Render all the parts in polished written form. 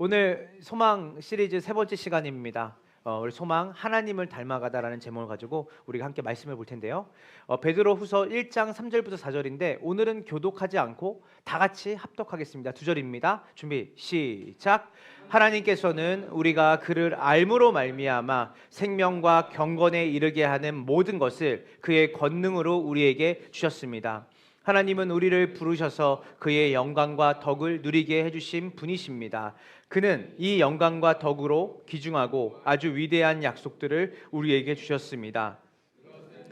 오늘 소망 시리즈 세 번째 시간입니다. 우리 소망 하나님을 닮아가다라는 제목을 가지고 우리가 함께 말씀을 볼 텐데요. 베드로후서 1장 3절부터 4절인데 오늘은 교독하지 않고 다 같이 합독하겠습니다. 두 절입니다. 준비 시작. 하나님께서는 우리가 그를 알므로 말미암아 생명과 경건에 이르게 하는 모든 것을 그의 권능으로 우리에게 주셨습니다. 하나님은 우리를 부르셔서 그의 영광과 덕을 누리게 해주신 분이십니다. 그는 이 영광과 덕으로 귀중하고 아주 위대한 약속들을 우리에게 주셨습니다.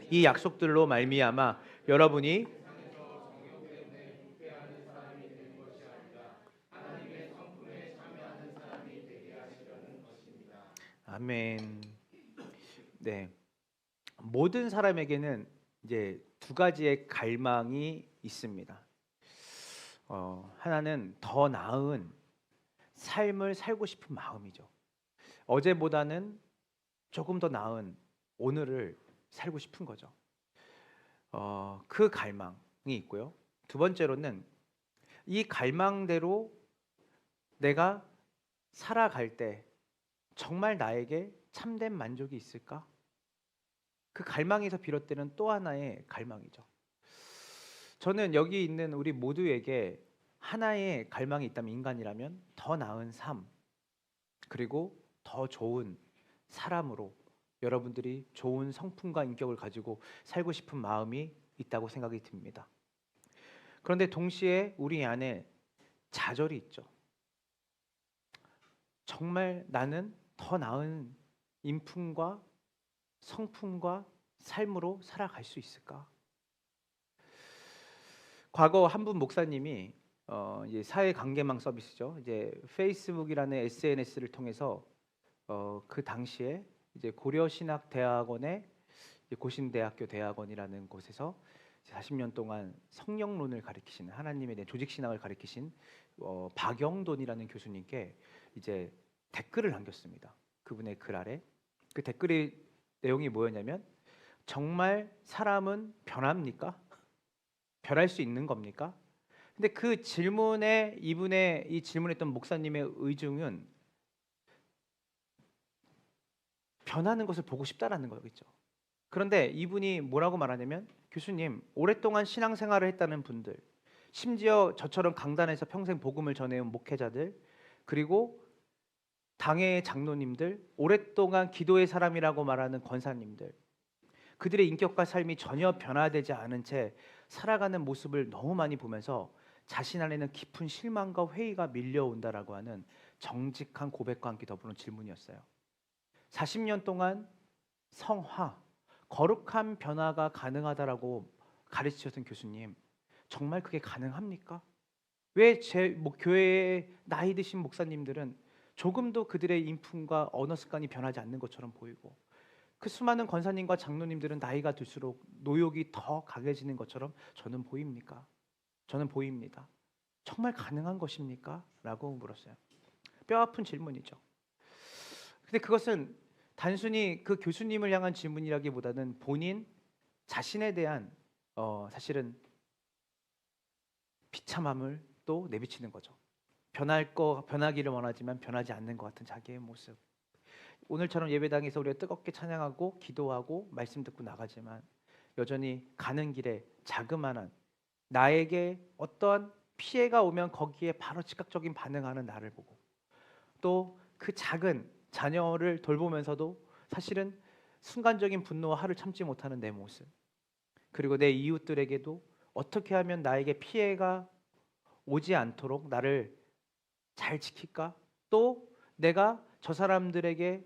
이 약속들로 말미암아 여러분이 아멘. 네, 모든 사람에게는 이제 두 가지의 갈망이 있습니다. 하나는 더 나은 삶을 살고 싶은 마음이죠. 어제보다는 조금 더 나은 오늘을 살고 싶은 거죠. 그 갈망이 있고요. 두 번째로는 이 갈망대로 내가 살아갈 때 정말 나에게 참된 만족이 있을까? 그 갈망에서 비롯되는 또 하나의 갈망이죠. 저는 여기 있는 우리 모두에게 하나의 갈망이 있다면 인간이라면 더 나은 삶, 그리고 더 좋은 사람으로 여러분들이 좋은 성품과 인격을 가지고 살고 싶은 마음이 있다고 생각이 듭니다. 그런데 동시에 우리 안에 좌절이 있죠. 정말 나는 더 나은 인품과 성품과 삶으로 살아갈 수 있을까? 과거 한 분 목사님이 이제 사회 관계망 서비스죠. 이제 페이스북이라는 SNS를 통해서 그 당시에 이제 고려신학대학원의 고신대학교 대학원이라는 곳에서 40년 동안 성령론을 가르치신 하나님에 대한 조직신학을 가르치신 박영돈이라는 교수님께 이제 댓글을 남겼습니다. 그분의 글 아래 그 댓글의 내용이 뭐였냐면 정말 사람은 변합니까? 변할 수 있는 겁니까? 근데 그 질문에 이분의 이 질문했던 목사님의 의중은 변하는 것을 보고 싶다라는 거겠죠. 그런데 이분이 뭐라고 말하냐면 교수님, 오랫동안 신앙생활을 했다는 분들, 심지어 저처럼 강단에서 평생 복음을 전해온 목회자들, 그리고 당회의 장로님들, 오랫동안 기도의 사람이라고 말하는 권사님들, 그들의 인격과 삶이 전혀 변화되지 않은 채 살아가는 모습을 너무 많이 보면서 자신 안에는 깊은 실망과 회의가 밀려온다라고 하는 정직한 고백과 함께 더불어 질문이었어요. 40년 동안 성화, 거룩한 변화가 가능하다라고 가르치셨던 교수님, 정말 그게 가능합니까? 왜 제 교회의 나이 드신 목사님들은 조금도 그들의 인품과 언어 습관이 변하지 않는 것처럼 보이고 그 수많은 권사님과 장로님들은 나이가 들수록 노욕이 더 강해지는 것처럼 저는 보입니까? 저는 보입니다. 정말 가능한 것입니까? 라고 물었어요. 뼈아픈 질문이죠. 근데 그것은 단순히 그 교수님을 향한 질문이라기보다는 본인 자신에 대한 사실은 비참함을 또 내비치는 거죠. 변하기를 원하지만 변하지 않는 것 같은 자기의 모습. 오늘처럼 예배당에서 우리가 뜨겁게 찬양하고 기도하고 말씀 듣고 나가지만 여전히 가는 길에 자그마한 나에게 어떠한 피해가 오면 거기에 바로 즉각적인 반응하는 나를 보고 또 그 작은 자녀를 돌보면서도 사실은 순간적인 분노와 화를 참지 못하는 내 모습, 그리고 내 이웃들에게도 어떻게 하면 나에게 피해가 오지 않도록 나를 잘 지킬까? 또 내가 저 사람들에게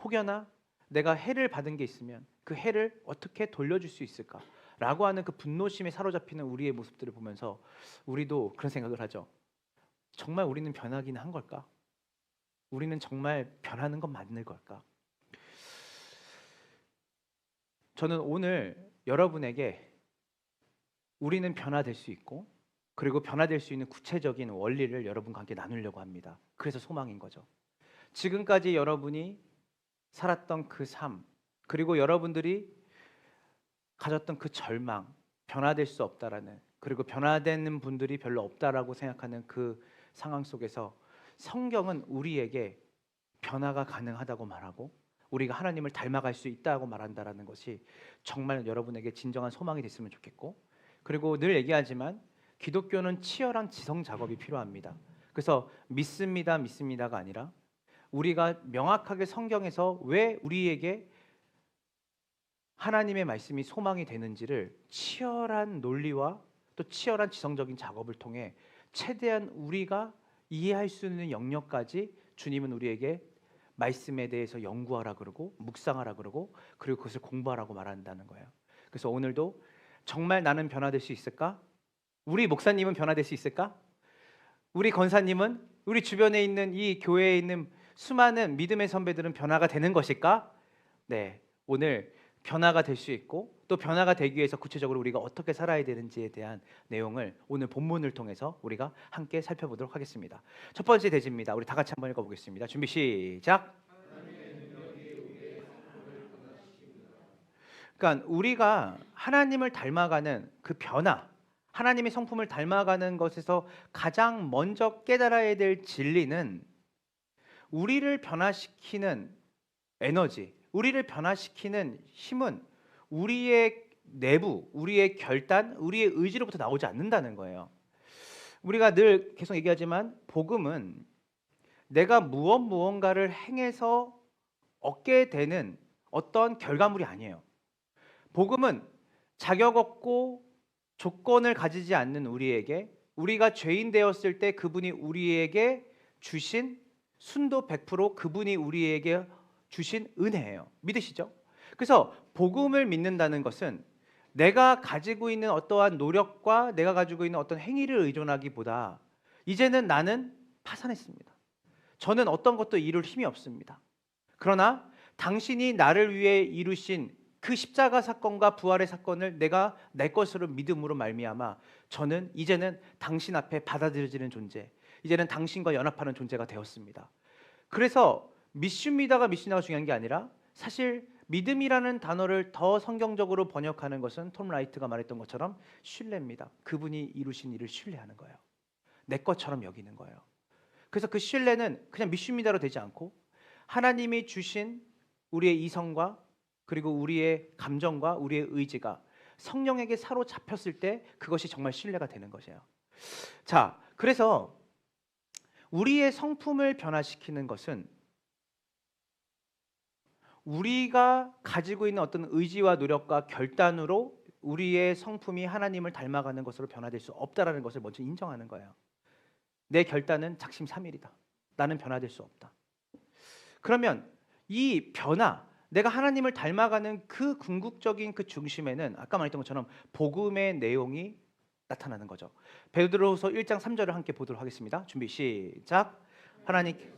혹여나 내가 해를 받은 게 있으면 그 해를 어떻게 돌려줄 수 있을까? 라고 하는 그 분노심에 사로잡히는 우리의 모습들을 보면서 우리도 그런 생각을 하죠. 정말 우리는 변하기는 한 걸까? 우리는 정말 변하는 건 맞는 걸까? 저는 오늘 여러분에게 우리는 변화될 수 있고 그리고 변화될 수 있는 구체적인 원리를 여러분과 함께 나누려고 합니다. 그래서 소망인 거죠. 지금까지 여러분이 살았던 그 삶, 그리고 여러분들이 가졌던 그 절망, 변화될 수 없다라는, 그리고 변화되는 분들이 별로 없다라고 생각하는 그 상황 속에서 성경은 우리에게 변화가 가능하다고 말하고 우리가 하나님을 닮아갈 수 있다고 말한다라는 것이 정말 여러분에게 진정한 소망이 됐으면 좋겠고, 그리고 늘 얘기하지만 기독교는 치열한 지성 작업이 필요합니다. 그래서 믿습니다가 아니라 우리가 명확하게 성경에서 왜 우리에게 하나님의 말씀이 소망이 되는지를 치열한 논리와 또 치열한 지성적인 작업을 통해 최대한 우리가 이해할 수 있는 영역까지 주님은 우리에게 말씀에 대해서 연구하라 그러고 묵상하라 그러고 그리고 그것을 공부하라고 말한다는 거예요. 그래서 오늘도 정말 나는 변화될 수 있을까? 우리 목사님은 변화될 수 있을까? 우리 권사님은, 우리 주변에 있는 이 교회에 있는 수많은 믿음의 선배들은 변화가 되는 것일까? 네, 오늘 변화가 될 수 있고 또 변화가 되기 위해서 구체적으로 우리가 어떻게 살아야 되는지에 대한 내용을 오늘 본문을 통해서 우리가 함께 살펴보도록 하겠습니다. 첫 번째 대지입니다. 우리 다 같이 한번 읽어보겠습니다. 준비 시작. 그러니까 우리가 하나님을 닮아가는 그 변화, 하나님의 성품을 닮아가는 것에서 가장 먼저 깨달아야 될 진리는 우리를 변화시키는 에너지, 우리를 변화시키는 힘은 우리의 내부, 우리의 결단, 우리의 의지로부터 나오지 않는다는 거예요. 우리가 늘 계속 얘기하지만 복음은 내가 무언가를 행해서 얻게 되는 어떤 결과물이 아니에요. 복음은 자격 없고 조건을 가지지 않는 우리에게, 우리가 죄인 되었을 때 그분이 우리에게 주신 순도 100% 그분이 우리에게 주신 은혜예요. 믿으시죠? 그래서 복음을 믿는다는 것은 내가 가지고 있는 어떠한 노력과 내가 가지고 있는 어떤 행위를 의존하기보다 이제는 나는 파산했습니다. 저는 어떤 것도 이룰 힘이 없습니다. 그러나 당신이 나를 위해 이루신 그 십자가 사건과 부활의 사건을 내가 내 것으로 믿음으로 말미암아 저는 이제는 당신 앞에 받아들여지는 존재, 이제는 당신과 연합하는 존재가 되었습니다. 그래서 믿습니다가 중요한 게 아니라 사실 믿음이라는 단어를 더 성경적으로 번역하는 것은 톰 라이트가 말했던 것처럼 신뢰입니다. 그분이 이루신 일을 신뢰하는 거예요. 내 것처럼 여기는 거예요. 그래서 그 신뢰는 그냥 믿습니다로 되지 않고 하나님이 주신 우리의 이성과 그리고 우리의 감정과 우리의 의지가 성령에게 사로잡혔을 때 그것이 정말 신뢰가 되는 것이에요. 자, 그래서 우리의 성품을 변화시키는 것은 우리가 가지고 있는 어떤 의지와 노력과 결단으로 우리의 성품이 하나님을 닮아가는 것으로 변화될 수 없다라는 것을 먼저 인정하는 거예요. 내 결단은 작심삼일이다. 나는 변화될 수 없다. 그러면 이 변화, 내가 하나님을 닮아가는 그 궁극적인 그 중심에는 아까 말했던 것처럼 복음의 내용이 나타나는 거죠. 베드로후서 1장 3절을 함께 보도록 하겠습니다. 준비 시작. 하나님께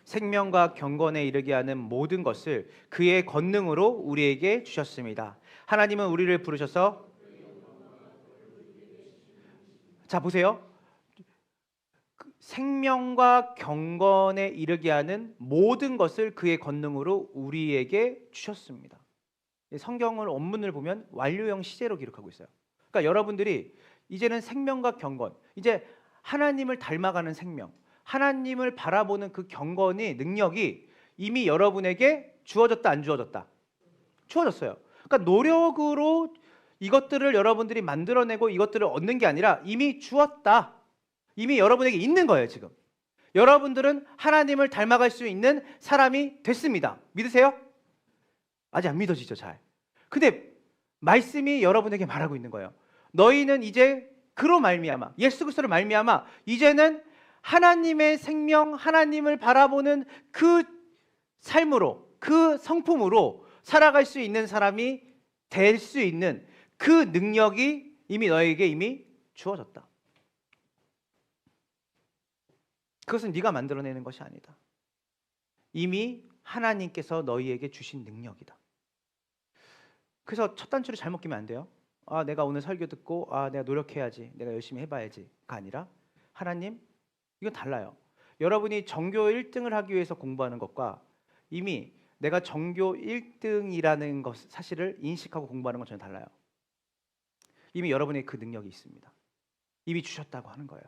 생명과 경건에 이르게 하는 모든 것을 그의 권능으로 우리에게 주셨습니다. 하나님은 우리를 부르셔서, 자 보세요. 생명과 경건에 이르게 하는 모든 것을 그의 권능으로 우리에게 주셨습니다. 성경을 원문을 보면 완료형 시제로 기록하고 있어요. 그러니까 여러분들이 이제는 생명과 경건, 이제 하나님을 닮아가는 생명, 하나님을 바라보는 그 경건이 능력이 이미 여러분에게 주어졌다 안 주어졌다? 주어졌어요. 그러니까 노력으로 이것들을 여러분들이 만들어내고 이것들을 얻는 게 아니라 이미 주었다. 이미 여러분에게 있는 거예요. 지금 여러분들은 하나님을 닮아갈 수 있는 사람이 됐습니다. 믿으세요? 아직 안 믿어지죠. 잘. 근데 말씀이 여러분에게 말하고 있는 거예요. 너희는 이제 그로 말미암아, 예수 그리스도를 말미암아 이제는 하나님의 생명, 하나님을 바라보는 그 삶으로, 그 성품으로 살아갈 수 있는 사람이 될 수 있는 그 능력이 이미 너에게 이미 주어졌다. 그것은 네가 만들어내는 것이 아니다. 이미 하나님께서 너희에게 주신 능력이다. 그래서 첫 단추를 잘못 끼면 안 돼요. 아, 내가 오늘 설교 듣고 내가 노력해야지, 내가 열심히 해봐야지가 아니라 하나님, 이건 달라요. 여러분이 전교 1등을 하기 위해서 공부하는 것과 이미 내가 전교 1등이라는 것 사실을 인식하고 공부하는 건 전혀 달라요. 이미 여러분의 그 능력이 있습니다. 이미 주셨다고 하는 거예요.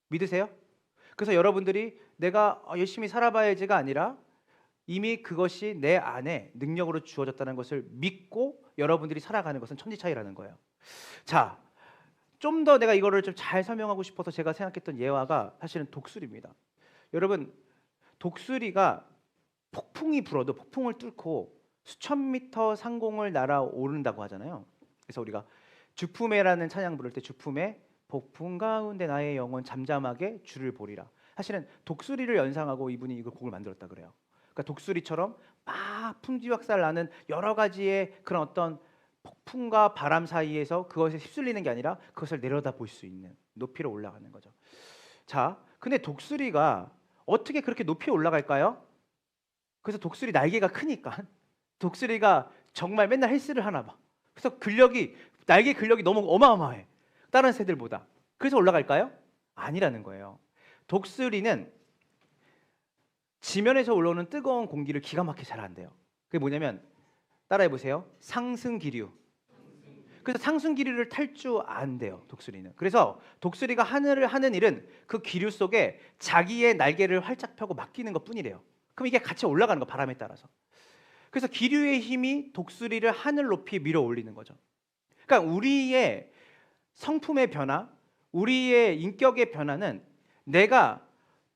믿으세요? 그래서 여러분들이 내가 열심히 살아봐야지가 아니라 이미 그것이 내 안에 능력으로 주어졌다는 것을 믿고 여러분들이 살아가는 것은 천지차이라는 거예요. 자, 좀 더 내가 이거를 좀 잘 설명하고 싶어서 제가 생각했던 예화가 사실은 독수리입니다. 여러분, 독수리가 폭풍이 불어도 폭풍을 뚫고 수천 미터 상공을 날아오른다고 하잖아요. 그래서 우리가 주품에라는 찬양 부를 때 주품에 폭풍 가운데 나의 영혼 잠잠하게 주를 보리라. 사실은 독수리를 연상하고 이분이 이걸 곡을 만들었다 그래요. 그러니까 독수리처럼 막 풍지박살 나는 여러 가지의 그런 어떤 폭풍과 바람 사이에서 그것에 휩쓸리는 게 아니라 그것을 내려다 볼 수 있는 높이로 올라가는 거죠. 자, 근데 독수리가 어떻게 그렇게 높이 올라갈까요? 그래서 독수리 날개가 크니까 독수리가 정말 맨날 헬스를 하나 봐. 그래서 날개 근력이 너무 어마어마해. 다른 새들보다. 그래서 올라갈까요? 아니라는 거예요. 독수리는 지면에서 올라오는 뜨거운 공기를 기가 막히게 잘 한대요. 그게 뭐냐면 따라해 보세요. 상승기류. 그래서 상승기류를 탈 줄 안대요. 독수리는. 그래서 독수리가 하늘을 하는 일은 그 기류 속에 자기의 날개를 활짝 펴고 맡기는 것뿐이래요. 그럼 이게 같이 올라가는 거, 바람에 따라서. 그래서 기류의 힘이 독수리를 하늘 높이 밀어 올리는 거죠. 그러니까 우리의 성품의 변화, 우리의 인격의 변화는 내가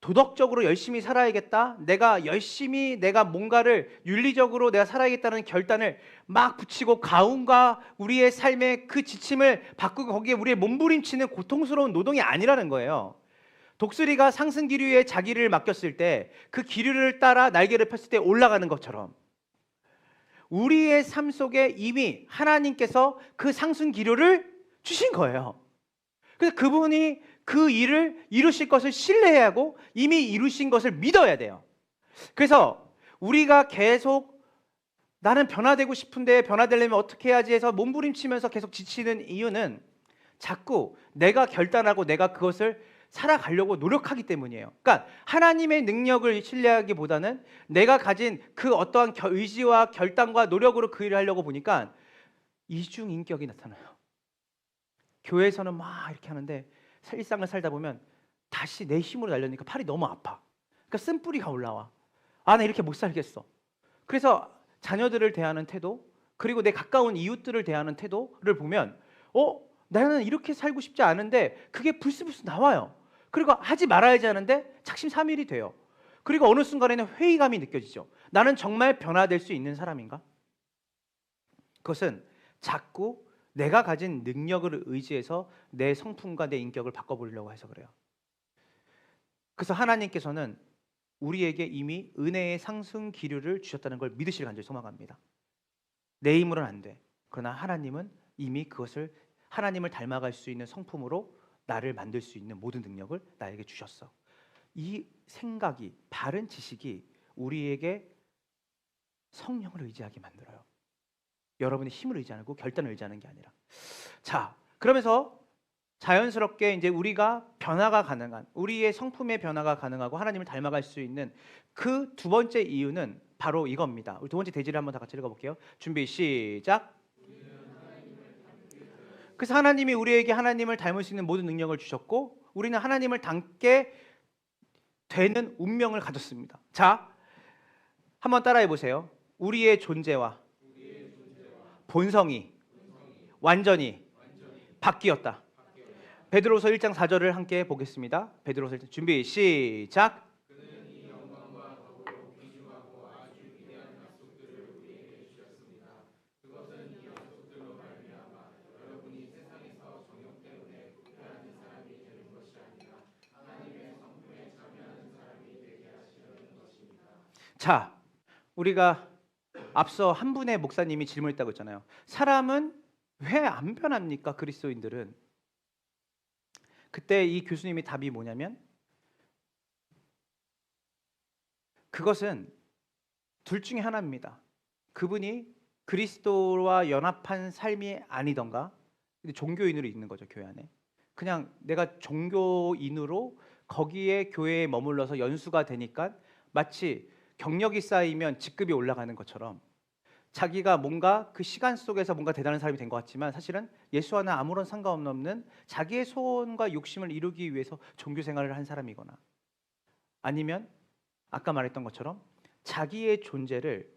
도덕적으로 열심히 살아야겠다, 내가 뭔가를 윤리적으로 내가 살아야겠다는 결단을 막 붙이고 가움과 우리의 삶의 그 지침을 바꾸고 거기에 우리의 몸부림치는 고통스러운 노동이 아니라는 거예요. 독수리가 상승 기류에 자기를 맡겼을 때 그 기류를 따라 날개를 폈을 때 올라가는 것처럼 우리의 삶 속에 이미 하나님께서 그 상승 기류를 주신 거예요. 그래서 그분이 그 일을 이루실 것을 신뢰해야 하고 이미 이루신 것을 믿어야 돼요. 그래서 우리가 계속 나는 변화되고 싶은데 변화되려면 어떻게 해야지 해서 몸부림치면서 계속 지치는 이유는 자꾸 내가 결단하고 내가 그것을 살아가려고 노력하기 때문이에요. 그러니까 하나님의 능력을 신뢰하기보다는 내가 가진 그 어떠한 의지와 결단과 노력으로 그 일을 하려고 보니까 이중인격이 나타나요. 교회에서는 막 이렇게 하는데 일상을 살다 보면 다시 내 힘으로 날려니까 팔이 너무 아파. 그러니까 쓴뿌리가 올라와. 나 이렇게 못 살겠어. 그래서 자녀들을 대하는 태도, 그리고 내 가까운 이웃들을 대하는 태도를 보면 나는 이렇게 살고 싶지 않은데 그게 불쑥불쑥 나와요. 그리고 하지 말아야지 하는데 작심삼일이 돼요. 그리고 어느 순간에는 회의감이 느껴지죠. 나는 정말 변화될 수 있는 사람인가? 그것은 자꾸 내가 가진 능력을 의지해서 내 성품과 내 인격을 바꿔보려고 해서 그래요. 그래서 하나님께서는 우리에게 이미 은혜의 상승 기류를 주셨다는 걸 믿으시길 간절히 소망합니다. 내 힘으로는 안 돼. 그러나 하나님은 이미 그것을 하나님을 닮아갈 수 있는 성품으로 나를 만들 수 있는 모든 능력을 나에게 주셨어. 이 생각이, 바른 지식이 우리에게 성령을 의지하게 만들어요. 여러분의 힘을 의지하고 결단을 의지하는 게 아니라. 자, 그러면서 자연스럽게 이제 우리가 변화가 가능한, 우리의 성품의 변화가 가능하고 하나님을 닮아갈 수 있는 그 두 번째 이유는 바로 이겁니다. 우리 두 번째 대지를 한번 다 같이 읽어볼게요. 준비 시작. 그래서 하나님이 우리에게 하나님을 닮을 수 있는 모든 능력을 주셨고 우리는 하나님을 닮게 되는 운명을 가졌습니다. 자, 한번 따라해 보세요. 우리의 존재와 본성이 완전히 바뀌었다. 베드로서 1장 4절을 함께 보겠습니다. 베드로서 1장 준비 시작. 자, 우리가 앞서 한 분의 목사님이 질문했다고 했잖아요. 사람은 왜 안 변합니까? 그리스도인들은. 그때 이 교수님의 답이 뭐냐면 그것은 둘 중에 하나입니다. 그분이 그리스도와 연합한 삶이 아니던가 종교인으로 있는 거죠. 교회 안에. 그냥 내가 종교인으로 거기에 교회에 머물러서 연수가 되니까 마치 경력이 쌓이면 직급이 올라가는 것처럼 자기가 뭔가 그 시간 속에서 뭔가 대단한 사람이 된 것 같지만 사실은 예수와는 아무런 상관없는 자기의 소원과 욕심을 이루기 위해서 종교 생활을 한 사람이거나, 아니면 아까 말했던 것처럼 자기의 존재를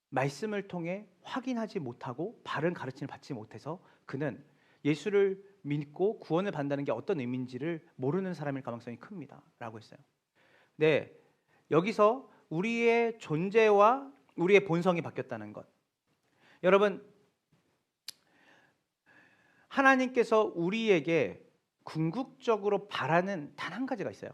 말씀을 통해 확인하지 못하고 바른 가르침을 받지 못해서 그는 예수를 믿고 구원을 받는다는 게 어떤 의미인지를 모르는 사람일 가능성이 큽니다 라고 했어요. 네, 여기서 우리의 존재와 우리의 본성이 바뀌었다는 것. 여러분, 하나님께서 우리에게 궁극적으로 바라는 단 한 가지가 있어요.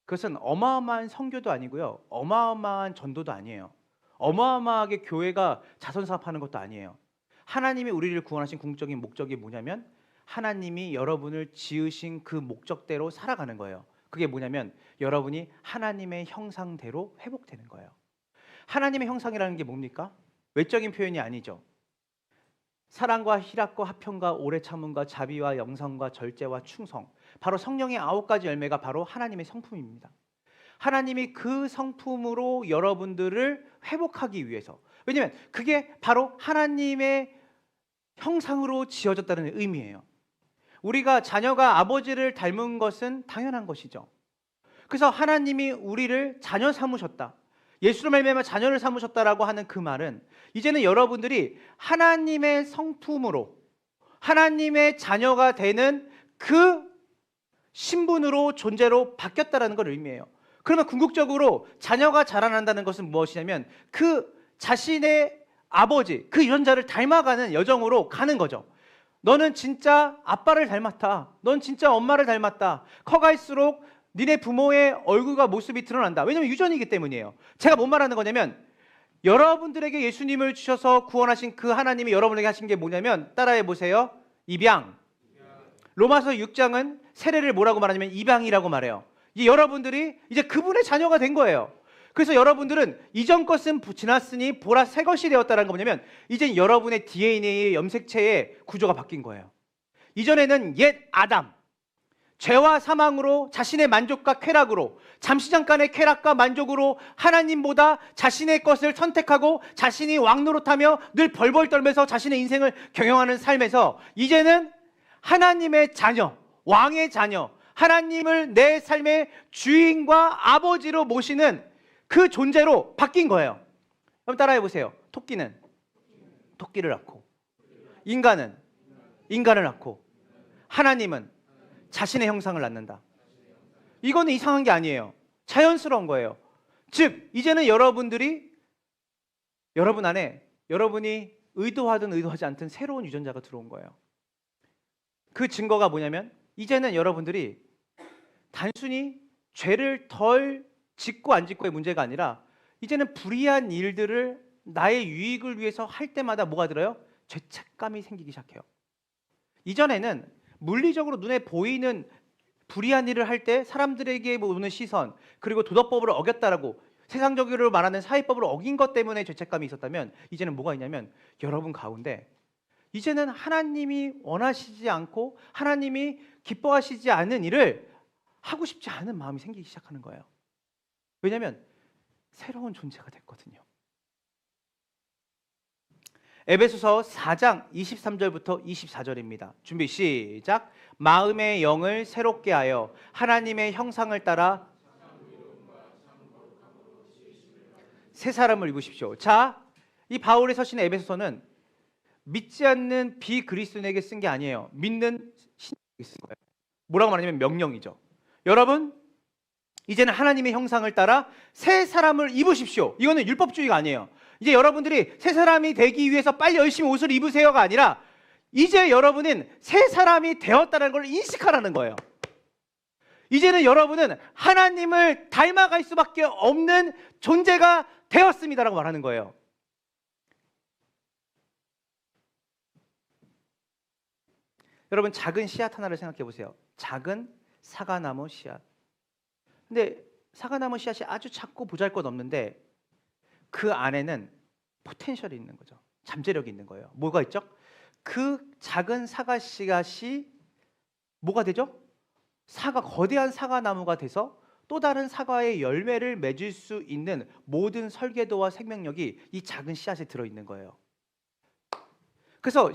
그것은 어마어마한 선교도 아니고요, 어마어마한 전도도 아니에요. 어마어마하게 교회가 자선사업하는 것도 아니에요. 하나님이 우리를 구원하신 궁극적인 목적이 뭐냐면 하나님이 여러분을 지으신 그 목적대로 살아가는 거예요. 그게 뭐냐면 여러분이 하나님의 형상대로 회복되는 거예요. 하나님의 형상이라는 게 뭡니까? 외적인 표현이 아니죠. 사랑과 희락과 화평과 오래 참음과 자비와 영성과 절제와 충성, 바로 성령의 9가지 열매가 바로 하나님의 성품입니다. 하나님이 그 성품으로 여러분들을 회복하기 위해서, 왜냐하면 그게 바로 하나님의 형상으로 지어졌다는 의미예요. 우리가 자녀가 아버지를 닮은 것은 당연한 것이죠. 그래서 하나님이 우리를 자녀 삼으셨다, 예수로 말미암아 자녀를 삼으셨다라고 하는 그 말은 이제는 여러분들이 하나님의 성품으로 하나님의 자녀가 되는 그 신분으로 존재로 바뀌었다라는 걸 의미해요. 그러면 궁극적으로 자녀가 자라난다는 것은 무엇이냐면 그 자신의 아버지, 그 유전자를 닮아가는 여정으로 가는 거죠. 너는 진짜 아빠를 닮았다, 넌 진짜 엄마를 닮았다, 커갈수록 니네 부모의 얼굴과 모습이 드러난다. 왜냐하면 유전이기 때문이에요. 제가 뭔 말하는 거냐면 여러분들에게 예수님을 주셔서 구원하신 그 하나님이 여러분에게 하신 게 뭐냐면, 따라해 보세요. 입양. 로마서 6장은 세례를 뭐라고 말하냐면 입양이라고 말해요. 이 여러분들이 이제 그분의 자녀가 된 거예요. 그래서 여러분들은 이전 것은 지났으니 보라 새 것이 되었다는 거 뭐냐면 이젠 여러분의 DNA의 염색체의 구조가 바뀐 거예요. 이전에는 옛 아담, 죄와 사망으로 자신의 만족과 쾌락으로, 잠시 잠깐의 쾌락과 만족으로 하나님보다 자신의 것을 선택하고 자신이 왕노릇하며 늘 벌벌 떨면서 자신의 인생을 경영하는 삶에서 이제는 하나님의 자녀, 왕의 자녀, 하나님을 내 삶의 주인과 아버지로 모시는 그 존재로 바뀐 거예요. 그럼 따라해 보세요. 토끼는 토끼를 낳고, 인간은 인간을 낳고, 하나님은 자신의 형상을 낳는다. 이거는 이상한 게 아니에요. 자연스러운 거예요. 즉 이제는 여러분들이 여러분 안에 여러분이 의도하든 의도하지 않든 새로운 유전자가 들어온 거예요. 그 증거가 뭐냐면 이제는 여러분들이 단순히 죄를 덜 짓고 안 짓고의 문제가 아니라 이제는 불의한 일들을 나의 유익을 위해서 할 때마다 뭐가 들어요? 죄책감이 생기기 시작해요. 이전에는 물리적으로 눈에 보이는 불의한 일을 할 때 사람들에게 오는 시선, 그리고 도덕법을 어겼다라고 세상적으로 말하는 사회법을 어긴 것 때문에 죄책감이 있었다면 이제는 뭐가 있냐면 여러분 가운데 이제는 하나님이 원하시지 않고 하나님이 기뻐하시지 않는 일을 하고 싶지 않은 마음이 생기기 시작하는 거예요. 왜냐하면 새로운 존재가 됐거든요. 에베소서 4장 23절부터 24절입니다. 준비 시작. 마음의 영을 새롭게 하여 하나님의 형상을 따라 새 사람을 입으십시오. 자, 이 바울이 서신 에베소서는 믿지 않는 비그리스도인에게 쓴 게 아니에요. 믿는 신에게 쓴 거예요. 뭐라고 말하냐면 명령이죠. 여러분, 이제는 하나님의 형상을 따라 새 사람을 입으십시오. 이거는 율법주의가 아니에요. 이제 여러분들이 새 사람이 되기 위해서 빨리 열심히 옷을 입으세요가 아니라 이제 여러분은 새 사람이 되었다는 걸 인식하라는 거예요. 이제는 여러분은 하나님을 닮아갈 수밖에 없는 존재가 되었습니다라고 말하는 거예요. 여러분 작은 씨앗 하나를 생각해 보세요. 작은 사과나무 씨앗. 근데 사과나무 씨앗이 아주 작고 보잘것없는데 그 안에는 포텐셜이 있는 거죠. 잠재력이 있는 거예요. 뭐가 있죠? 그 작은 사과 씨앗이 뭐가 되죠? 거대한 사과나무가 돼서 또 다른 사과의 열매를 맺을 수 있는 모든 설계도와 생명력이 이 작은 씨앗에 들어있는 거예요. 그래서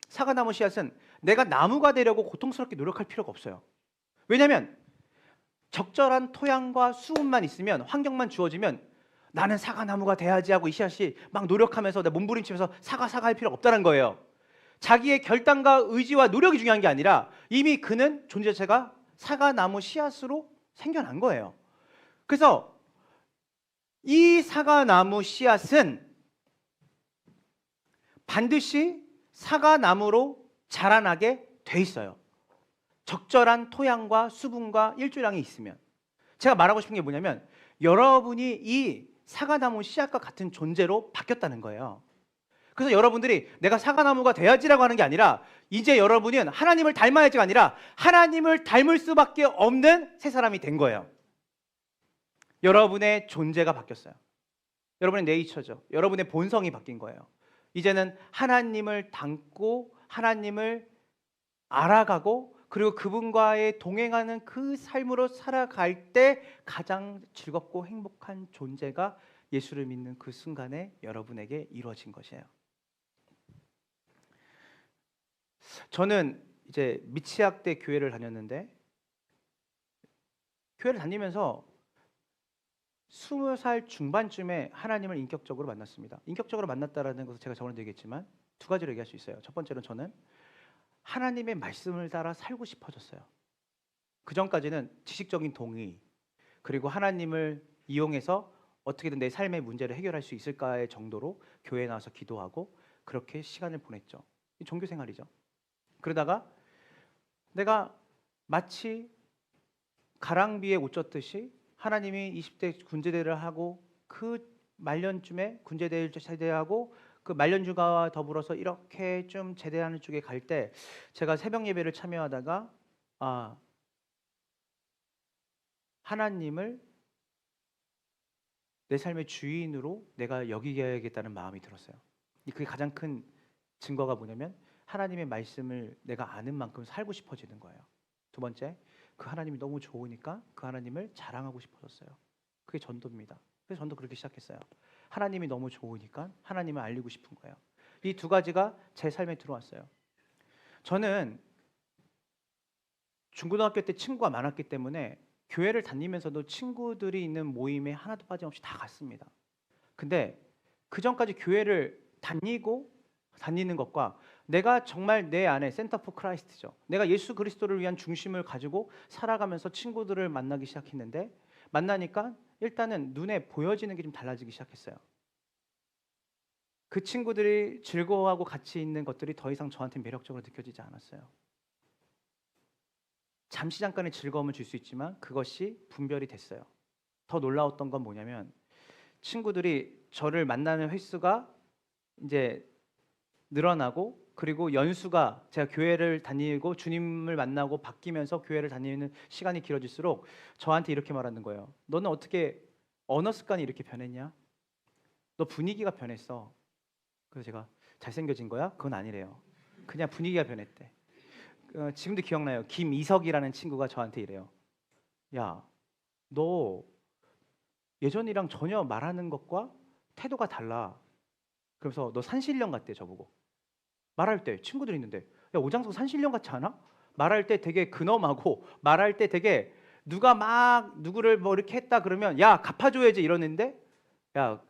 사과나무 씨앗은 내가 나무가 되려고 고통스럽게 노력할 필요가 없어요. 왜냐하면 적절한 토양과 수분만 있으면, 환경만 주어지면 나는 사과나무가 돼야지 하고 이 씨앗이 막 노력하면서 몸부림치면서 사과 할 필요가 없다는 거예요. 자기의 결단과 의지와 노력이 중요한 게 아니라 이미 그는 존재 자체가 사과나무 씨앗으로 생겨난 거예요. 그래서 이 사과나무 씨앗은 반드시 사과나무로 자라나게 돼 있어요. 적절한 토양과 수분과 일조량이 있으면. 제가 말하고 싶은 게 뭐냐면 여러분이 이 사과나무 씨앗과 같은 존재로 바뀌었다는 거예요. 그래서 여러분들이 내가 사과나무가 돼야지라고 하는 게 아니라 이제 여러분은 하나님을 닮아야지가 아니라 하나님을 닮을 수밖에 없는 새 사람이 된 거예요. 여러분의 존재가 바뀌었어요. 여러분의 네이처죠. 여러분의 본성이 바뀐 거예요. 이제는 하나님을 닮고 하나님을 알아가고 그리고 그분과의 동행하는 그 삶으로 살아갈 때 가장 즐겁고 행복한 존재가 예수를 믿는 그 순간에 여러분에게 이루어진 것이에요. 저는 이제 미취학 때 교회를 다녔는데 교회를 다니면서 20살 중반쯤에 하나님을 인격적으로 만났습니다. 인격적으로 만났다라는 것을 제가 저번에 얘기했지만 두 가지로 얘기할 수 있어요. 첫 번째로는 저는 하나님의 말씀을 따라 살고 싶어졌어요. 그 전까지는 지식적인 동의 그리고 하나님을 이용해서 어떻게든 내 삶의 문제를 해결할 수 있을까의 정도로 교회에 나와서 기도하고 그렇게 시간을 보냈죠. 종교 생활이죠. 그러다가 내가 마치 가랑비에 옷 젖듯이 하나님이 20대 군제대를 하고 그 말년쯤에 군제대를 제대하고 그 말년주가와 더불어서 이렇게 좀 제대하는 쪽에 갈 때 제가 새벽 예배를 참여하다가 하나님을 내 삶의 주인으로 내가 여기야겠다는 마음이 들었어요. 그게 가장 큰 증거가 뭐냐면 하나님의 말씀을 내가 아는 만큼 살고 싶어지는 거예요. 두 번째, 그 하나님이 너무 좋으니까 그 하나님을 자랑하고 싶어졌어요. 그게 전도입니다. 그래서 전도 그렇게 시작했어요. 하나님이 너무 좋으니까 하나님을 알리고 싶은 거예요. 이 두 가지가 제 삶에 들어왔어요. 저는 중고등학교 때 친구가 많았기 때문에 교회를 다니면서도 친구들이 있는 모임에 하나도 빠짐없이 다 갔습니다. 근데 그 전까지 교회를 다니는 것과 내가 정말 내 안에 센터 포 크라이스트죠. 내가 예수 그리스도를 위한 중심을 가지고 살아가면서 친구들을 만나기 시작했는데 만나니까 일단은 눈에 보여지는 게 좀 달라지기 시작했어요. 그 친구들이 즐거워하고 같이 있는 것들이 더 이상 저한테 매력적으로 느껴지지 않았어요. 잠시 잠깐의 즐거움을 줄 수 있지만 그것이 분별이 됐어요. 더 놀라웠던 건 뭐냐면 친구들이 저를 만나는 횟수가 이제 늘어나고 그리고 연수가 제가 교회를 다니고 주님을 만나고 바뀌면서 교회를 다니는 시간이 길어질수록 저한테 이렇게 말하는 거예요. 너는 어떻게 언어 습관이 이렇게 변했냐? 너 분위기가 변했어. 그래서 제가 잘생겨진 거야? 그건 아니래요. 그냥 분위기가 변했대. 지금도 기억나요. 김이석이라는 친구가 저한테 이래요. 야, 너 예전이랑 전혀 말하는 것과 태도가 달라. 그래서 너 산신령 같대 저보고. 말할 때 친구들이 있는데 야 오장석 산신령 같지 않아? 말할 때 되게 근엄하고 말할 때 되게 누가 막 누구를 뭐 이렇게 했다 그러면 야 갚아줘야지 이러는데 야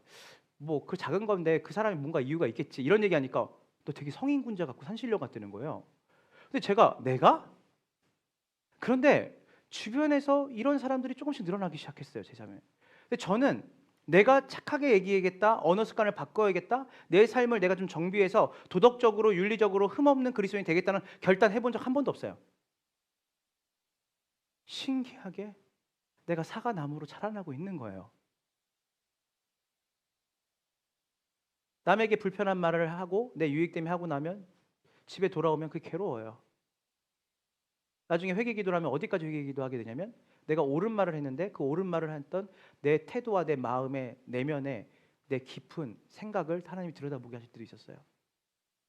뭐 그 작은 건데 그 사람이 뭔가 이유가 있겠지 이런 얘기하니까 너 되게 성인군자 같고 산신령 같다는 거예요. 근데 내가? 그런데 주변에서 이런 사람들이 조금씩 늘어나기 시작했어요 제 삶에. 근데 저는 내가 착하게 얘기해야겠다, 언어 습관을 바꿔야겠다, 내 삶을 내가 좀 정비해서 도덕적으로 윤리적으로 흠없는 그리스도인이 되겠다는 결단해본 적 한 번도 없어요. 신기하게 내가 사과나무로 자라나고 있는 거예요. 남에게 불편한 말을 하고 내 유익 때문에 하고 나면 집에 돌아오면 그게 괴로워요. 나중에 회개기도를 하면 어디까지 회개기도하게 되냐면 내가 옳은 말을 했는데 그 옳은 말을 했던 내 태도와 내 마음의 내면에 내 깊은 생각을 하나님이 들여다보게 하실 때도 있었어요.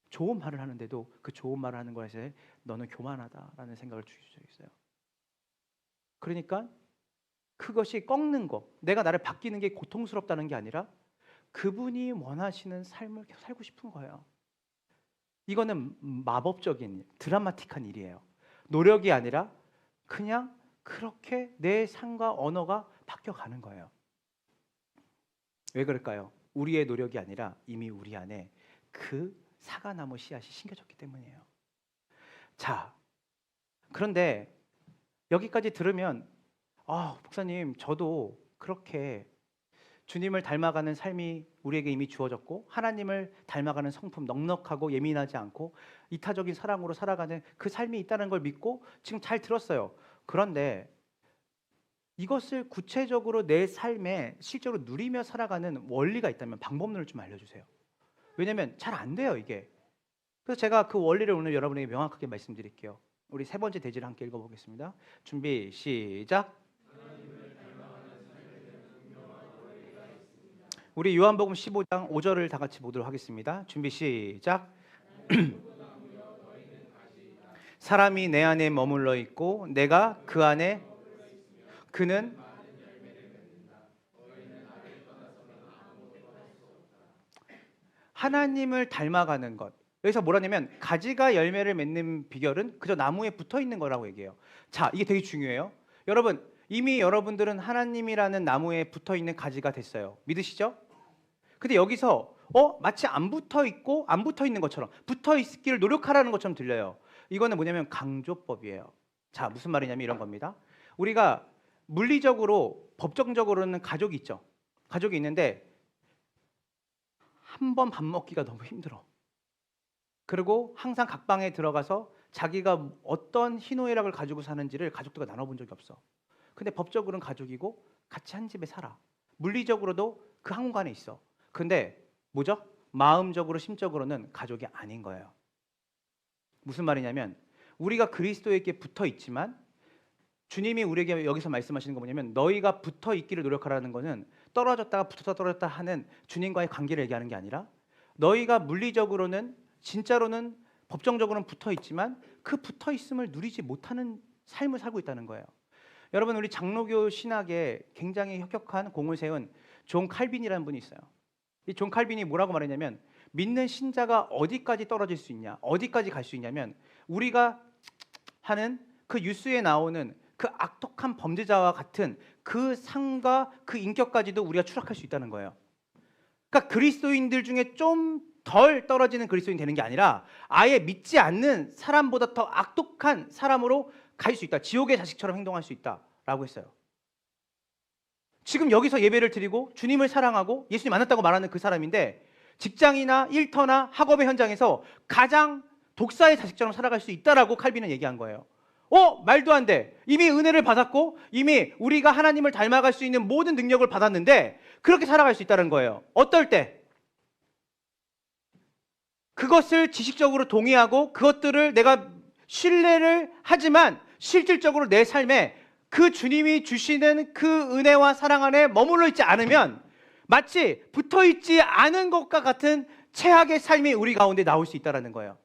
좋은 말을 하는데도 그 좋은 말을 하는 것에 너는 교만하다라는 생각을 주실 수 있어요. 그러니까 그것이 꺾는 거, 내가 나를 바뀌는 게 고통스럽다는 게 아니라 그분이 원하시는 삶을 계속 살고 싶은 거예요. 이거는 마법적인 드라마틱한 일이에요. 노력이 아니라 그냥 그렇게 내 삶과 언어가 바뀌어가는 거예요. 왜 그럴까요? 우리의 노력이 아니라 이미 우리 안에 그 사과나무 씨앗이 심겨졌기 때문이에요. 자, 그런데 여기까지 들으면 목사님, 저도 그렇게 주님을 닮아가는 삶이 우리에게 이미 주어졌고 하나님을 닮아가는 성품, 넉넉하고 예민하지 않고 이타적인 사랑으로 살아가는 그 삶이 있다는 걸 믿고 지금 잘 들었어요. 그런데 이것을 구체적으로 내 삶에 실제로 누리며 살아가는 원리가 있다면 방법론을 좀 알려주세요. 왜냐하면 잘 안 돼요, 이게. 그래서 제가 그 원리를 오늘 여러분에게 명확하게 말씀드릴게요. 우리 세 번째 대지를 함께 읽어보겠습니다. 준비, 시작. 우리 요한복음 15장 5절을 다 같이 보도록 하겠습니다. 준비, 시작. 사람이 내 안에 머물러 있고 내가 그 안에, 그는 하나님을 닮아가는 것. 여기서 뭐라냐면 가지가 열매를 맺는 비결은 그저 나무에 붙어 있는 거라고 얘기해요. 자, 이게 되게 중요해요. 여러분, 이미 여러분들은 하나님이라는 나무에 붙어 있는 가지가 됐어요. 믿으시죠? 근데 여기서 마치 안 붙어 있고 안 붙어 있는 것처럼, 붙어 있기를 노력하라는 것처럼 들려요. 이거는 뭐냐면 강조법이에요. 자, 무슨 말이냐면 이런 겁니다. 우리가 물리적으로, 법정적으로는 가족이 있죠. 가족이 있는데 한 번 밥 먹기가 너무 힘들어. 그리고 항상 각 방에 들어가서 자기가 어떤 희노애락을 가지고 사는지를 가족들과 나눠본 적이 없어. 근데 법적으로는 가족이고 같이 한 집에 살아. 물리적으로도 그 한 공간에 있어. 근데 뭐죠? 마음적으로, 심적으로는 가족이 아닌 거예요. 무슨 말이냐면 우리가 그리스도에게 붙어 있지만 주님이 우리에게 여기서 말씀하시는 거 뭐냐면 너희가 붙어 있기를 노력하라는 거는 떨어졌다가 붙었다 떨어졌다 하는 주님과의 관계를 얘기하는 게 아니라 너희가 물리적으로는, 진짜로는, 법정적으로는 붙어 있지만 그 붙어 있음을 누리지 못하는 삶을 살고 있다는 거예요. 여러분, 우리 장로교 신학에 굉장히 혁혁한 공을 세운 존 칼빈이라는 분이 있어요. 이 존 칼빈이 뭐라고 말했냐면 믿는 신자가 어디까지 떨어질 수 있냐, 어디까지 갈 수 있냐면 우리가 하는 그 뉴스에 나오는 그 악독한 범죄자와 같은 그 삶과 그 인격까지도 우리가 추락할 수 있다는 거예요. 그러니까 그리스도인들 중에 좀 덜 떨어지는 그리스도인 되는 게 아니라 아예 믿지 않는 사람보다 더 악독한 사람으로 갈 수 있다. 지옥의 자식처럼 행동할 수 있다라고 했어요. 지금 여기서 예배를 드리고 주님을 사랑하고 예수님 만났다고 말하는 그 사람인데 직장이나 일터나 학업의 현장에서 가장 독사의 자식처럼 살아갈 수 있다라고 칼빈은 얘기한 거예요. 말도 안 돼. 이미 은혜를 받았고 이미 우리가 하나님을 닮아갈 수 있는 모든 능력을 받았는데 그렇게 살아갈 수 있다는 거예요. 어떨 때? 그것을 지식적으로 동의하고 그것들을 내가 신뢰를 하지만 실질적으로 내 삶에 그 주님이 주시는 그 은혜와 사랑 안에 머물러 있지 않으면 마치 붙어 있지 않은 것과 같은 최악의 삶이 우리 가운데 나올 수 있다는 거예요.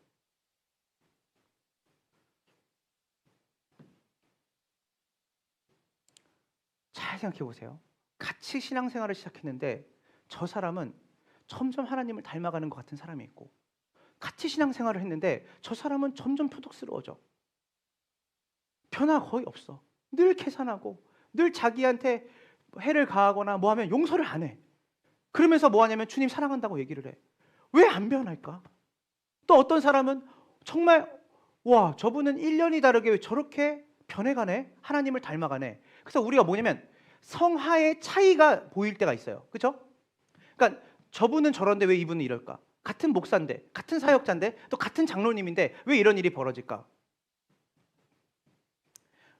잘 생각해 보세요. 같이 신앙생활을 시작했는데 저 사람은 점점 하나님을 닮아가는 것 같은 사람이 있고 같이 신앙생활을 했는데 저 사람은 점점 표독스러워져. 변화가 거의 없어. 늘 계산하고 늘 자기한테 해를 가하거나 뭐 하면 용서를 안 해. 그러면서 뭐 하냐면 주님 사랑한다고 얘기를 해. 왜 안 변할까? 또 어떤 사람은 정말 와, 저분은 1년이 다르게 왜 저렇게 변해가네? 하나님을 닮아가네. 그래서 우리가 뭐냐면 성하의 차이가 보일 때가 있어요. 그렇죠? 그러니까 저분은 저런데 왜 이분은 이럴까? 같은 목사인데, 같은 사역자인데, 또 같은 장로님인데 왜 이런 일이 벌어질까?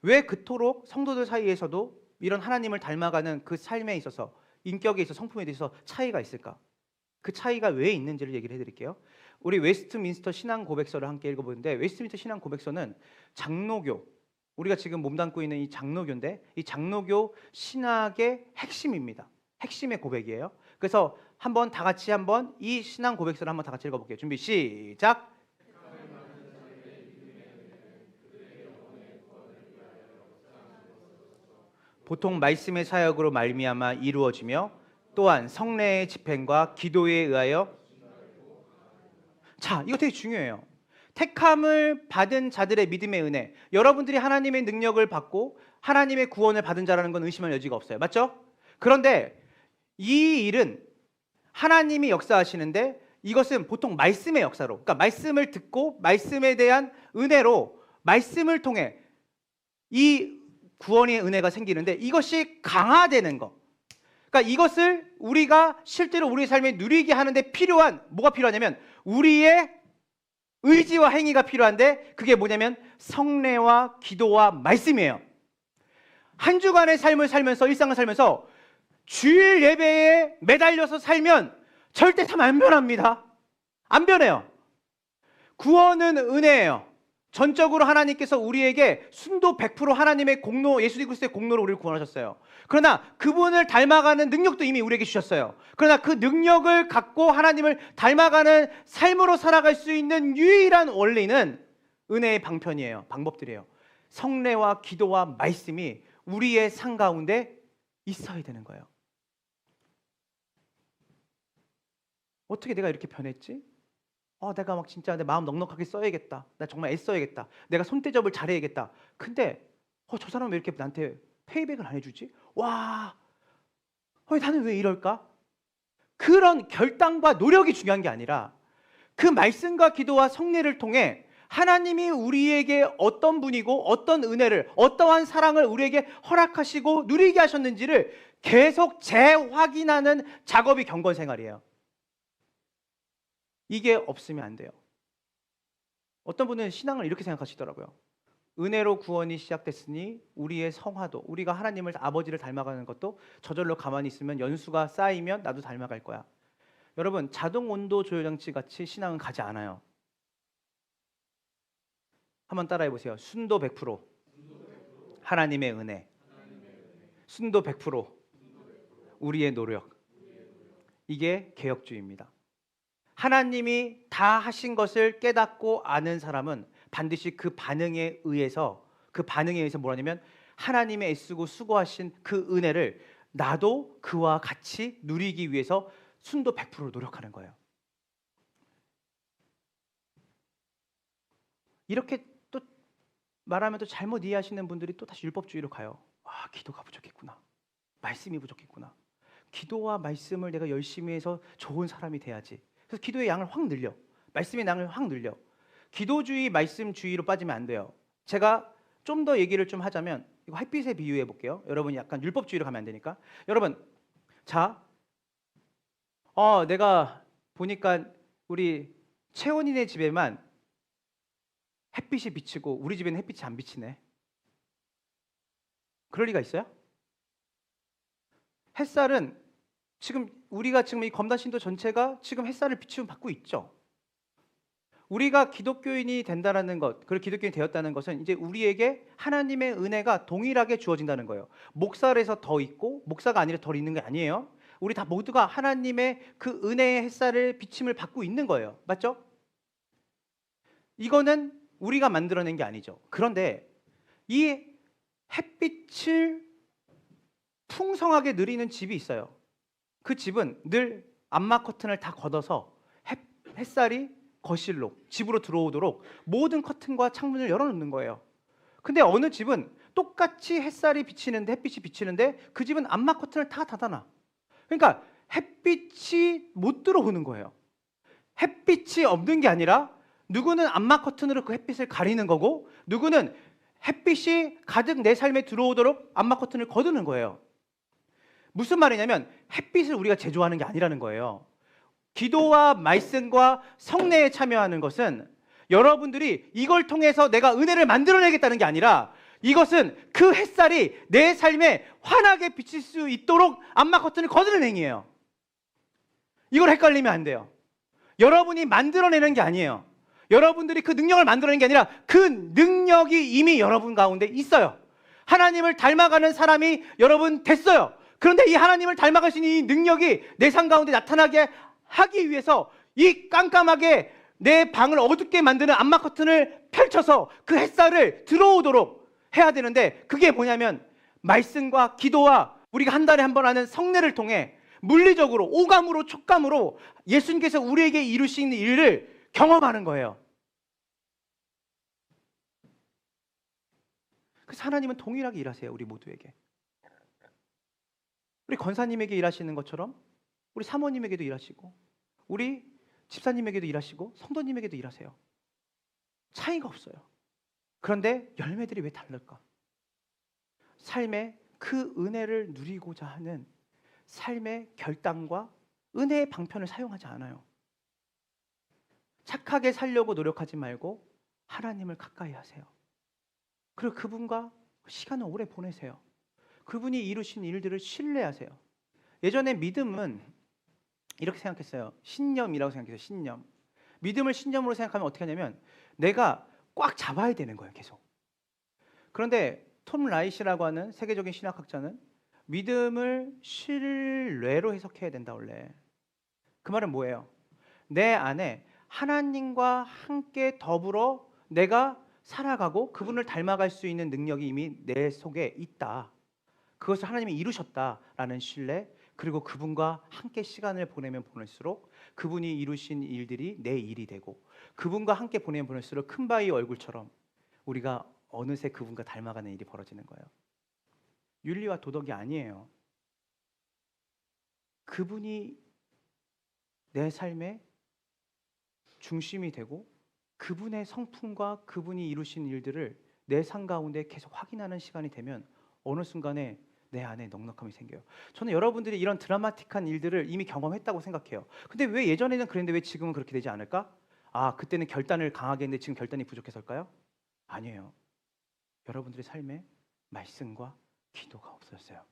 왜 그토록 성도들 사이에서도 이런 하나님을 닮아가는 그 삶에 있어서 인격에 있어서 성품에 대해서 차이가 있을까? 그 차이가 왜 있는지를 얘기를 해드릴게요. 우리 웨스트민스터 신앙 고백서를 함께 읽어보는데 웨스트민스터 신앙 고백서는 장로교, 우리가 지금 몸담고 있는 이 장로교인데 이 장로교 신학의 핵심입니다. 핵심의 고백이에요. 그래서 한번 다 같이 한번 이 신앙 고백서를 한번 다 같이 읽어볼게요. 준비 시작. 보통 말씀의 사역으로 말미암아 이루어지며 또한 성례의 집행과 기도에 의하여. 자, 이거 되게 중요해요. 택함을 받은 자들의 믿음의 은혜. 여러분들이 하나님의 능력을 받고 하나님의 구원을 받은 자라는 건 의심할 여지가 없어요. 맞죠? 그런데 이 일은 하나님이 역사하시는데 이것은 보통 말씀의 역사로, 그러니까 말씀을 듣고 말씀에 대한 은혜로 말씀을 통해 이 구원의 은혜가 생기는데 이것이 강화되는 것. 그러니까 이것을 우리가 실제로 우리의 삶에 누리게 하는데 필요한, 뭐가 필요하냐면 우리의 의지와 행위가 필요한데 그게 뭐냐면 성례와 기도와 말씀이에요. 한 주간의 삶을 살면서, 일상을 살면서 주일 예배에 매달려서 살면 절대 삶 안 변합니다. 안 변해요. 구원은 은혜예요. 전적으로 하나님께서 우리에게 순도 100% 하나님의 공로, 예수 그리스도의 공로로 우리를 구원하셨어요. 그러나 그분을 닮아가는 능력도 이미 우리에게 주셨어요. 그러나 그 능력을 갖고 하나님을 닮아가는 삶으로 살아갈 수 있는 유일한 원리는 은혜의 방편이에요. 방법들이에요. 성례와 기도와 말씀이 우리의 삶 가운데 있어야 되는 거예요. 어떻게 내가 이렇게 변했지? 내가 막 진짜 내 마음 넉넉하게 써야겠다. 나 정말 애써야겠다. 내가 손대접을 잘해야겠다. 근데 저 사람은 왜 이렇게 나한테 페이백을 안 해주지? 와, 나는 왜 이럴까? 그런 결단과 노력이 중요한 게 아니라 그 말씀과 기도와 성례를 통해 하나님이 우리에게 어떤 분이고 어떤 은혜를, 어떠한 사랑을 우리에게 허락하시고 누리게 하셨는지를 계속 재확인하는 작업이 경건 생활이에요. 이게 없으면 안 돼요. 어떤 분은 신앙을 이렇게 생각하시더라고요. 은혜로 구원이 시작됐으니 우리의 성화도, 우리가 하나님을, 아버지를 닮아가는 것도 저절로 가만히 있으면 연수가 쌓이면 나도 닮아갈 거야. 여러분, 자동 온도 조절 장치 같이 신앙은 가지 않아요. 한번 따라해 보세요. 순도 100%, 하나님의 은혜. 순도 100% 우리의 노력. 이게 개혁주의입니다. 하나님이 다 하신 것을 깨닫고 아는 사람은 반드시 그 반응에 의해서 뭐라냐면 하나님의 애쓰고 수고하신 그 은혜를 나도 그와 같이 누리기 위해서 순도 100% 노력하는 거예요. 이렇게 또 말하면 또 잘못 이해하시는 분들이 또 다시 율법주의로 가요. 기도가 부족했구나. 말씀이 부족했구나. 기도와 말씀을 내가 열심히 해서 좋은 사람이 돼야지. 그래서 기도의 양을 확 늘려. 말씀의 양을 확 늘려. 기도주의, 말씀주의로 빠지면 안 돼요. 제가 좀 더 얘기를 좀 하자면 이거 햇빛에 비유해 볼게요. 여러분이 약간 율법주의로 가면 안 되니까. 여러분, 자, 내가 보니까 우리 채원이네 집에만 햇빛이 비치고 우리 집에는 햇빛이 안 비치네. 그럴 리가 있어요? 햇살은 우리가 지금 이 검단신도 전체가 지금 햇살을 비추면 받고 있죠. 우리가 기독교인이 된다는 것, 그리고 기독교인이 되었다는 것은 이제 우리에게 하나님의 은혜가 동일하게 주어진다는 거예요. 목살에서 더 있고 목사가 아니라 덜 있는 게 아니에요. 우리 다 모두가 하나님의 그 은혜의 햇살을 비침을 받고 있는 거예요. 맞죠? 이거는 우리가 만들어낸 게 아니죠. 그런데 이 햇빛을 풍성하게 누리는 집이 있어요. 그 집은 늘 암막 커튼을 다 걷어서 햇살이 거실로, 집으로 들어오도록 모든 커튼과 창문을 열어놓는 거예요. 근데 어느 집은 똑같이 햇살이 비치는데, 햇빛이 비치는데 그 집은 암막 커튼을 다 닫아놔. 그러니까 햇빛이 못 들어오는 거예요. 햇빛이 없는 게 아니라 누구는 암막 커튼으로 그 햇빛을 가리는 거고 누구는 햇빛이 가득 내 삶에 들어오도록 암막 커튼을 거두는 거예요. 무슨 말이냐면 햇빛을 우리가 제조하는 게 아니라는 거예요. 기도와 말씀과 성례에 참여하는 것은 여러분들이 이걸 통해서 내가 은혜를 만들어내겠다는 게 아니라 이것은 그 햇살이 내 삶에 환하게 비칠 수 있도록 암막 커튼을 거두는 행위예요. 이걸 헷갈리면 안 돼요. 여러분이 만들어내는 게 아니에요. 여러분들이 그 능력을 만들어내는 게 아니라 그 능력이 이미 여러분 가운데 있어요. 하나님을 닮아가는 사람이 여러분 됐어요. 그런데 이 하나님을 닮아갈 수 있는 이 능력이 내 삶 가운데 나타나게 하기 위해서 이 깜깜하게 내 방을 어둡게 만드는 암막 커튼을 펼쳐서 그 햇살을 들어오도록 해야 되는데 그게 뭐냐면 말씀과 기도와 우리가 한 달에 한 번 하는 성례를 통해 물리적으로 오감으로 촉감으로 예수님께서 우리에게 이루시는 일을 경험하는 거예요. 그래서 하나님은 동일하게 일하세요. 우리 모두에게. 우리 권사님에게 일하시는 것처럼 우리 사모님에게도 일하시고 우리 집사님에게도 일하시고 성도님에게도 일하세요. 차이가 없어요. 그런데 열매들이 왜 다를까? 삶의 그 은혜를 누리고자 하는 삶의 결단과 은혜의 방편을 사용하지 않아요. 착하게 살려고 노력하지 말고 하나님을 가까이 하세요. 그리고 그분과 시간을 오래 보내세요. 그분이 이루신 일들을 신뢰하세요. 예전에 믿음은 이렇게 생각했어요. 신념이라고 생각해서 신념. 믿음을 신념으로 생각하면 어떻게 하냐면 내가 꽉 잡아야 되는 거예요. 계속. 그런데 톰 라이시라고 하는 세계적인 신학학자는 믿음을 신뢰로 해석해야 된다 원래. 그 말은 뭐예요? 내 안에 하나님과 함께 더불어 내가 살아가고 그분을 닮아갈 수 있는 능력이 이미 내 속에 있다. 그것을 하나님이 이루셨다라는 신뢰, 그리고 그분과 함께 시간을 보내면 보낼수록 그분이 이루신 일들이 내 일이 되고 그분과 함께 보내면 보낼수록 큰 바위 얼굴처럼 우리가 어느새 그분과 닮아가는 일이 벌어지는 거예요. 윤리와 도덕이 아니에요. 그분이 내 삶의 중심이 되고 그분의 성품과 그분이 이루신 일들을 내 삶 가운데 계속 확인하는 시간이 되면 어느 순간에 내 안에 넉넉함이 생겨요. 저는 여러분들이 이런 드라마틱한 일들을 이미 경험했다고 생각해요. 근데 왜 예전에는 그랬는데 왜 지금은 그렇게 되지 않을까? 아, 그때는 결단을 강하게 했는데 지금 결단이 부족해서일까요? 아니에요. 여러분들의 삶에 말씀과 기도가 없었어요.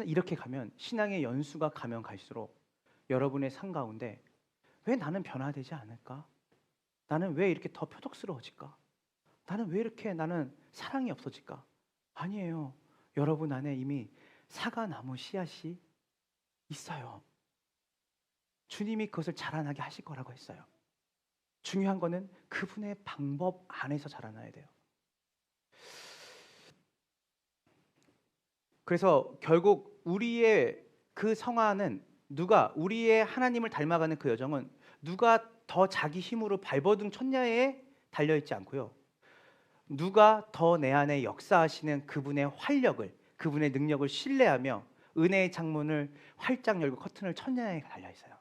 이렇게 가면 신앙의 연수가 가면 갈수록 여러분의 삶 가운데 왜 나는 변화되지 않을까? 나는 왜 이렇게 더 표독스러워질까? 나는 왜 이렇게 나는 사랑이 없어질까? 아니에요. 여러분 안에 이미 사과나무 씨앗이 있어요. 주님이 그것을 자라나게 하실 거라고 했어요. 중요한 거는 그분의 방법 안에서 자라나야 돼요. 그래서 결국 우리의 그 성화는 우리의 하나님을 닮아가는 그 여정은 누가 더 자기 힘으로 발버둥 쳤냐에 달려있지 않고요. 누가 더 내 안에 역사하시는 그분의 활력을, 그분의 능력을 신뢰하며 은혜의 창문을 활짝 열고 커튼을 쳤냐에 달려있어요.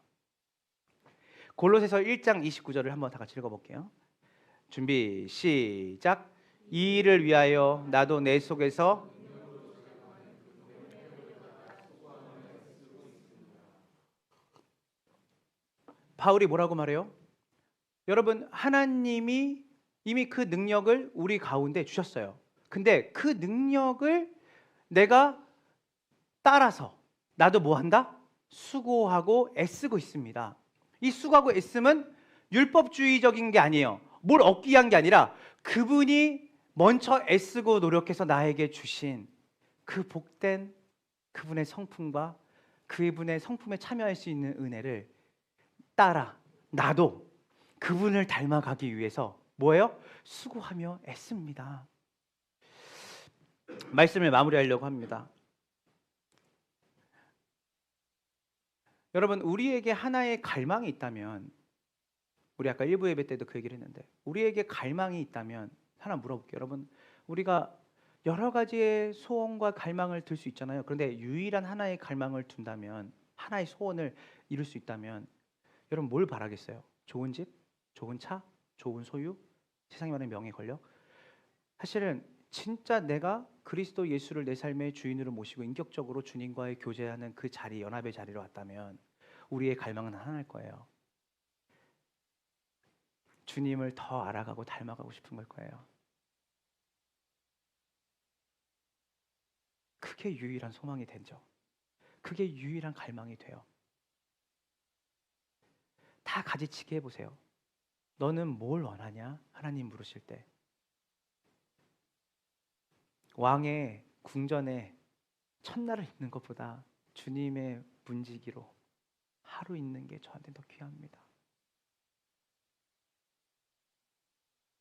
골로새서 1장 29절을 한번 다 같이 읽어볼게요. 준비 시작. 이 일을 위하여 나도 내 속에서 바울이 뭐라고 말해요? 여러분, 하나님이 이미 그 능력을 우리 가운데 주셨어요. 근데 그 능력을 내가 따라서 나도 뭐 한다? 수고하고 애쓰고 있습니다. 이 수고하고 애씀은 율법주의적인 게 아니에요. 뭘 얻기 위한 게 아니라 그분이 먼저 애쓰고 노력해서 나에게 주신 그 복된 그분의 성품과 그분의 성품에 참여할 수 있는 은혜를 따라 나도 그분을 닮아가기 위해서 뭐예요? 수고하며 애씁니다. 말씀을 마무리하려고 합니다. 여러분, 우리에게 하나의 갈망이 있다면, 우리 아까 1부 예배 때도 그 얘기를 했는데, 우리에게 갈망이 있다면 하나 물어볼게요. 여러분, 우리가 여러 가지의 소원과 갈망을 들 수 있잖아요. 그런데 유일한 하나의 갈망을 둔다면, 하나의 소원을 이룰 수 있다면 여러분 뭘 바라겠어요? 좋은 집? 좋은 차? 좋은 소유? 세상에 말하는 명예, 권력? 사실은 진짜 내가 그리스도 예수를 내 삶의 주인으로 모시고 인격적으로 주님과의 교제하는 그 자리, 연합의 자리로 왔다면 우리의 갈망은 하나일 거예요. 주님을 더 알아가고 닮아가고 싶은 걸 거예요. 그게 유일한 소망이 되죠. 그게 유일한 갈망이 돼요. 다 가지치기 해보세요. 너는 뭘 원하냐? 하나님 물으실 때 왕의 궁전에 첫날을 있는 것보다 주님의 문지기로 하루 있는 게 저한테 더 귀합니다.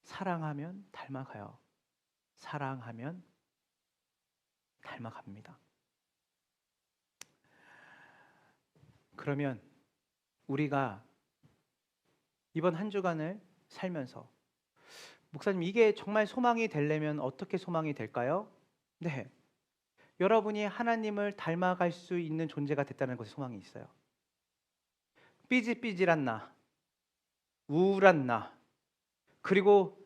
사랑하면 닮아가요. 사랑하면 닮아갑니다. 그러면 우리가 이번 한 주간을 살면서 목사님 이게 정말 소망이 되려면 어떻게 소망이 될까요? 네, 여러분이 하나님을 닮아갈 수 있는 존재가 됐다는 것에 소망이 있어요. 삐질삐질한 나, 우울한 나, 그리고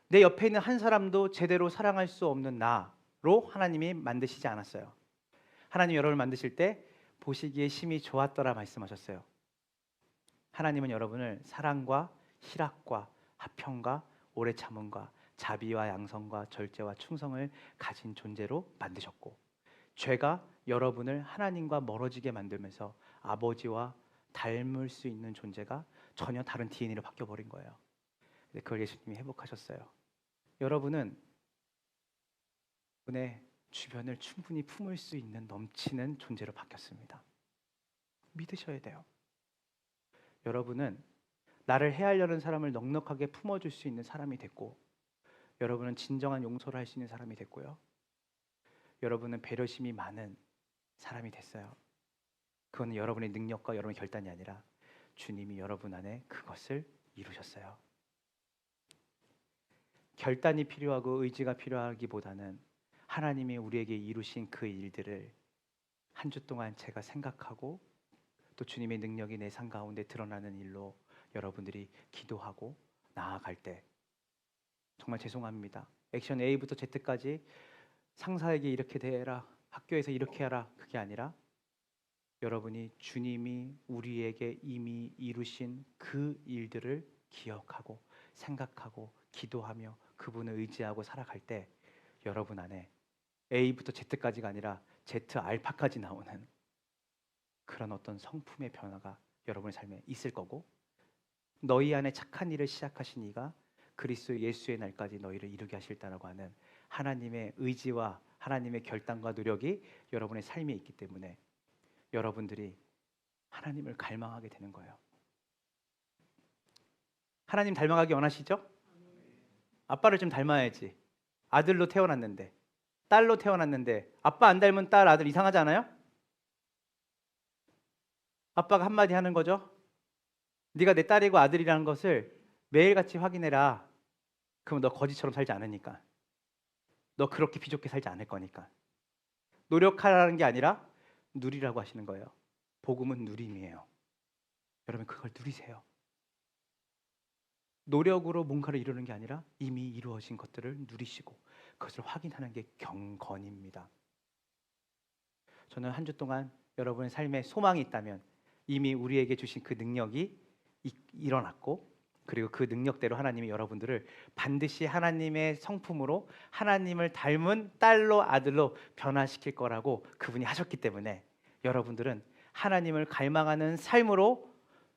내 옆에 있는 한 사람도 제대로 사랑할 수 없는 나로 하나님이 만드시지 않았어요. 하나님 여러분을 만드실 때 보시기에 심히 좋았더라 말씀하셨어요. 하나님은 여러분을 사랑과 희락과 화평과 오래 참음과 자비와 양성과 절제와 충성을 가진 존재로 만드셨고, 죄가 여러분을 하나님과 멀어지게 만들면서 아버지와 닮을 수 있는 존재가 전혀 다른 DNA로 바뀌어버린 거예요. 그걸 예수님이 회복하셨어요. 여러분은 분의 주변을 충분히 품을 수 있는 넘치는 존재로 바뀌었습니다. 믿으셔야 돼요. 여러분은 나를 해하려는 사람을 넉넉하게 품어줄 수 있는 사람이 됐고, 여러분은 진정한 용서를 할 수 있는 사람이 됐고요. 여러분은 배려심이 많은 사람이 됐어요. 그건 여러분의 능력과 여러분의 결단이 아니라 주님이 여러분 안에 그것을 이루셨어요. 결단이 필요하고 의지가 필요하기보다는 하나님이 우리에게 이루신 그 일들을 한 주 동안 제가 생각하고 또 주님의 능력이 내 삶 가운데 드러나는 일로 여러분들이 기도하고 나아갈 때, 정말 죄송합니다. 액션 A부터 Z까지 상사에게 이렇게 대해라, 학교에서 이렇게 하라, 그게 아니라 여러분이 주님이 우리에게 이미 이루신 그 일들을 기억하고 생각하고 기도하며 그분을 의지하고 살아갈 때 여러분 안에 A부터 Z까지가 아니라 Z 알파까지 나오는 그런 어떤 성품의 변화가 여러분의 삶에 있을 거고, 너희 안에 착한 일을 시작하신 이가 그리스도 예수의 날까지 너희를 이루게 하실다라고 하는 하나님의 의지와 하나님의 결단과 노력이 여러분의 삶에 있기 때문에 여러분들이 하나님을 갈망하게 되는 거예요. 하나님 닮아가기 원하시죠? 아빠를 좀 닮아야지. 아들로 태어났는데, 딸로 태어났는데 아빠 안 닮은 딸, 아들 이상하지 않아요? 아빠가 한마디 하는 거죠. 네가 내 딸이고 아들이라는 것을 매일같이 확인해라. 그럼 너 거지처럼 살지 않으니까. 너 그렇게 비좁게 살지 않을 거니까. 노력하라는 게 아니라 누리라고 하시는 거예요. 복음은 누림이에요. 여러분 그걸 누리세요. 노력으로 뭔가를 이루는 게 아니라 이미 이루어진 것들을 누리시고 그것을 확인하는 게 경건입니다. 저는 한 주 동안 여러분의 삶에 소망이 있다면 이미 우리에게 주신 그 능력이 일어났고, 그리고 그 능력대로 하나님이 여러분들을 반드시 하나님의 성품으로 하나님을 닮은 딸로 아들로 변화시킬 거라고 그분이 하셨기 때문에 여러분들은 하나님을 갈망하는 삶으로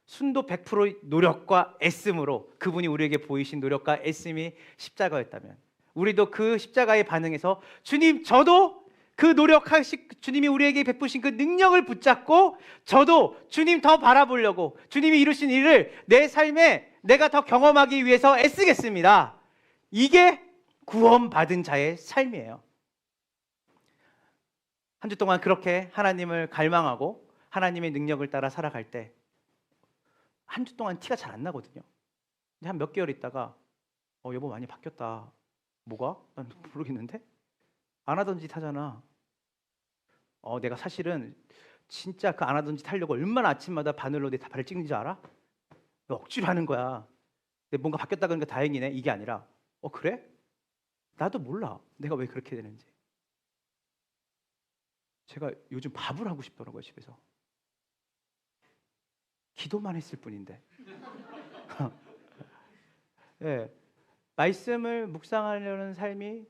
순도 100% 노력과 애씀으로, 그분이 우리에게 보이신 노력과 애씀이 십자가였다면 우리도 그 십자가에 반응해서 주님 저도 그 노력하시 주님이 우리에게 베푸신 그 능력을 붙잡고 저도 주님 더 바라보려고 주님이 이루신 일을 내 삶에 내가 더 경험하기 위해서 애쓰겠습니다. 이게 구원받은 자의 삶이에요. 한 주 동안 그렇게 하나님을 갈망하고 하나님의 능력을 따라 살아갈 때 한 주 동안 티가 잘 안 나거든요. 근데 한 몇 개월 있다가 여보 많이 바뀌었다. 뭐가? 난 모르겠는데? 안 하던 짓 하잖아. 내가 사실은 진짜 그 안 하던 짓 하려고 얼마나 아침마다 바늘로 내 발을 찍는지 알아? 억지로 하는 거야. 근데 뭔가 바뀌었다 그러니까 다행이네. 이게 아니라 그래? 나도 몰라. 내가 왜 그렇게 되는지. 제가 요즘 밥을 하고 싶더라고요, 집에서. 기도만 했을 뿐인데. 네, 말씀을 묵상하려는 삶이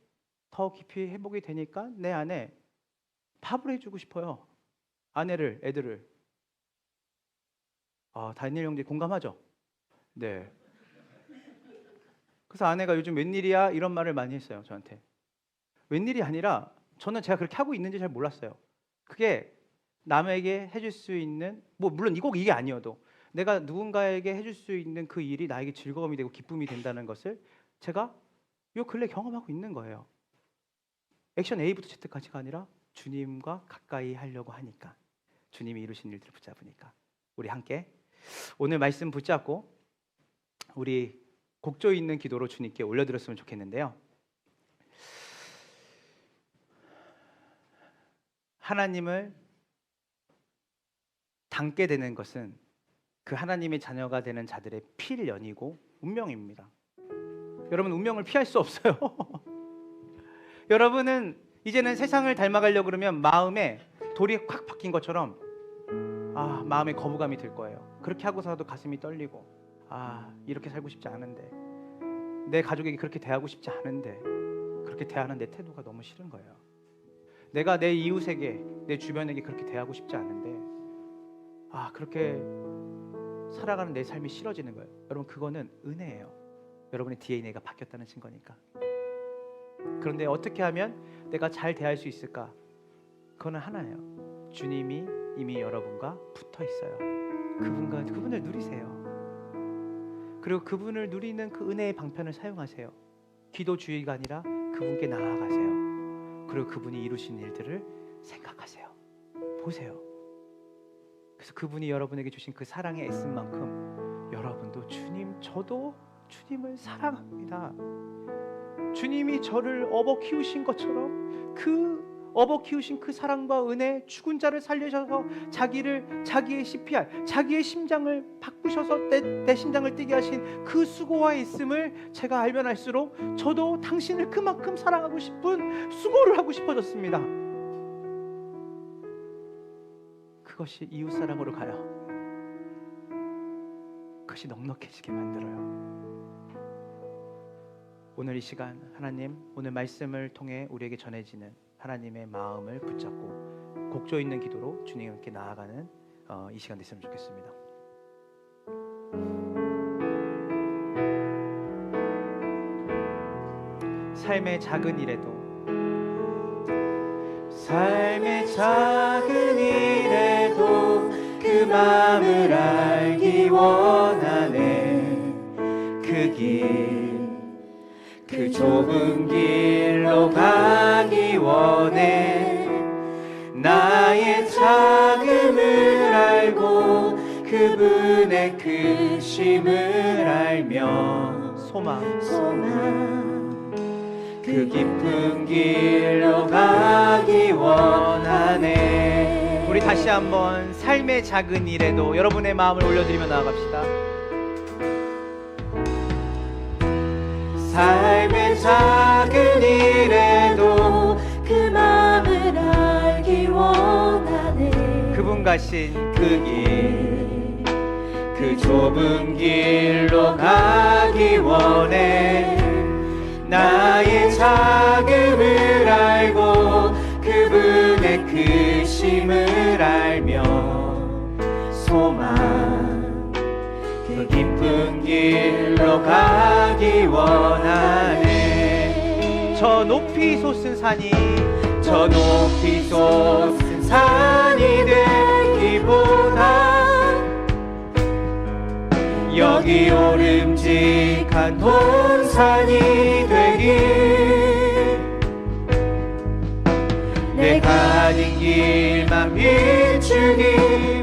더 깊이 회복이 되니까 내 안에 밥을 해주고 싶어요. 아내를, 애들을. 다니엘 형제 공감하죠? 네. 그래서 아내가 요즘 웬일이야? 이런 말을 많이 했어요, 저한테. 웬일이 아니라 저는 제가 그렇게 하고 있는지 잘 몰랐어요. 그게 남에게 해줄 수 있는, 물론 꼭 이게 아니어도 내가 누군가에게 해줄 수 있는 그 일이 나에게 즐거움이 되고 기쁨이 된다는 것을 제가 요 근래 경험하고 있는 거예요. 액션 A부터 Z까지가 아니라 주님과 가까이 하려고 하니까, 주님이 이루신 일들을 붙잡으니까 우리 함께 오늘 말씀 붙잡고 우리 곡조 있는 기도로 주님께 올려드렸으면 좋겠는데요. 하나님을 닮게 되는 것은 그 하나님의 자녀가 되는 자들의 필연이고 운명입니다. 여러분, 운명을 피할 수 없어요. 여러분은 이제는 세상을 닮아가려고 그러면 마음에 돌이 확 박힌 것처럼 마음에 거부감이 들 거예요. 그렇게 하고서도 가슴이 떨리고, 이렇게 살고 싶지 않은데, 내 가족에게 그렇게 대하고 싶지 않은데, 그렇게 대하는 내 태도가 너무 싫은 거예요. 내가 내 이웃에게, 내 주변에게 그렇게 대하고 싶지 않은데, 그렇게 살아가는 내 삶이 싫어지는 거예요. 여러분, 그거는 은혜예요. 여러분의 DNA가 바뀌었다는 증거니까. 그런데 어떻게 하면 내가 잘 대할 수 있을까? 그거는 하나예요. 주님이 이미 여러분과 붙어 있어요. 그분을 누리세요. 그리고 그분을 누리는 그 은혜의 방편을 사용하세요. 기도 주의가 아니라 그분께 나아가세요. 그리고 그분이 이루신 일들을 생각하세요. 보세요. 그래서 그분이 여러분에게 주신 그 사랑에 애쓴 만큼 여러분도 저도 주님을 사랑합니다. 주님이 저를 업어 키우신 것처럼 업어 키우신 그 사랑과 은혜, 죽은 자를 살리셔서 자기의 CPR, 자기의 심장을 바꾸셔서 내 심장을 뛰게 하신 그 수고와 있음을 제가 알면 알수록 저도 당신을 그만큼 사랑하고 싶은 수고를 하고 싶어졌습니다. 그것이 이웃사랑으로 가요. 그것이 넉넉해지게 만들어요. 오늘 이 시간 하나님, 오늘 말씀을 통해 우리에게 전해지는 하나님의 마음을 붙잡고 곡조 있는 기도로 주님께 나아가는 이 시간 됐으면 좋겠습니다. 삶의 작은 일에도 그 마음을 알기 원하네. 그 좁은 길로 가기 원해. 나의 작음을 알고 그분의 크심을 알며 소망 그 깊은 길로 가기 원하네. 우리 다시 한번 삶의 작은 일에도 여러분의 마음을 올려드리며 나아갑시다. 삶의 작은 일에도 그 마음을 알기 원하네. 그분 가신 그 좁은 길로 가기 원해. 나의 작음을 알고 그분의 크심을 알며 소망 그 깊은 길로 가기 원하네. 저 높이 솟은 산이 되기보다 여기 오름직한 동산이 되길. 내가 가는 길만 비추기보다는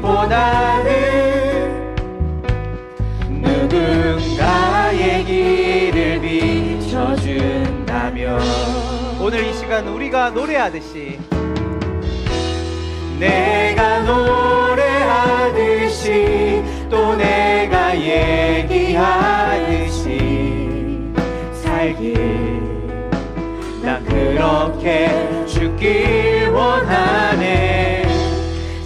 누군가의 길을 비춰준다면, 오늘 이 시간 우리가 노래하듯이, 내가 노래하듯이 또 내가 얘기하듯이 살길, 나 그렇게 죽길 원하네.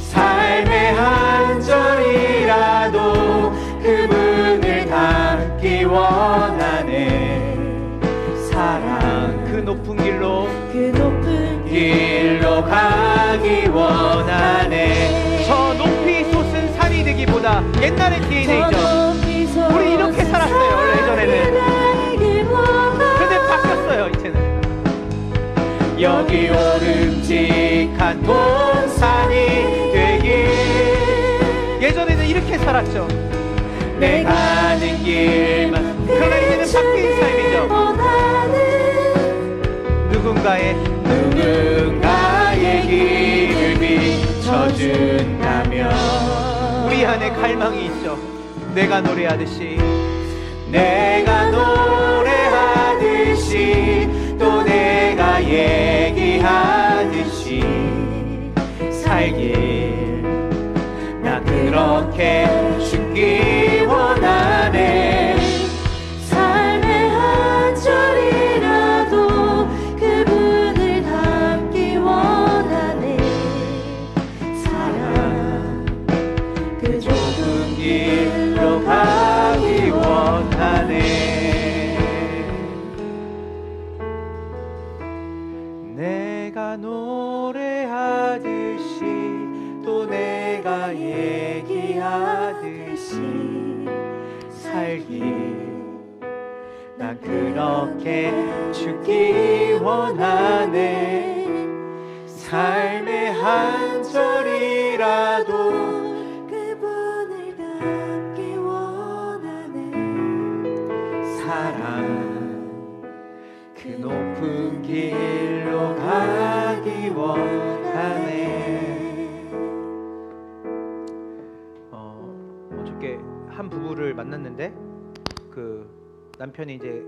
삶의 한 절이라도 그분을 닮기 원하네. 사랑 그 높은 길로 가기 원하네. 저 높이 솟은 산이 되기보다 옛날의 DNA죠. 우리 이렇게 살았어요. 원래 예전에는. 근데 바뀌었어요. 이제는 여기 오름직한 동산이 되길. 예전에는 이렇게 살았죠. 내 가는 길만. 그러나 이제는 바뀐 삶이죠. 누군가의 길 안에 갈망이 있죠. 내가 노래하듯이 내가 노래하듯이 또 내가 얘기하듯이 살길 나 그렇게 죽기 원하네. 삶의 한 절이라도 그분을 닮기 원하네. 사랑 그 좁은 길로 가기 원하네. 내가 노래하듯이 또 내가 얘기하듯이 살길 난 그렇게 죽기 원하네. 삶의 한 절이라도 그분을 닮기 원하네. 사랑 그 높은 길로 가기 원하네. 어저께 한 부부를 만났는데 그 남편이 이제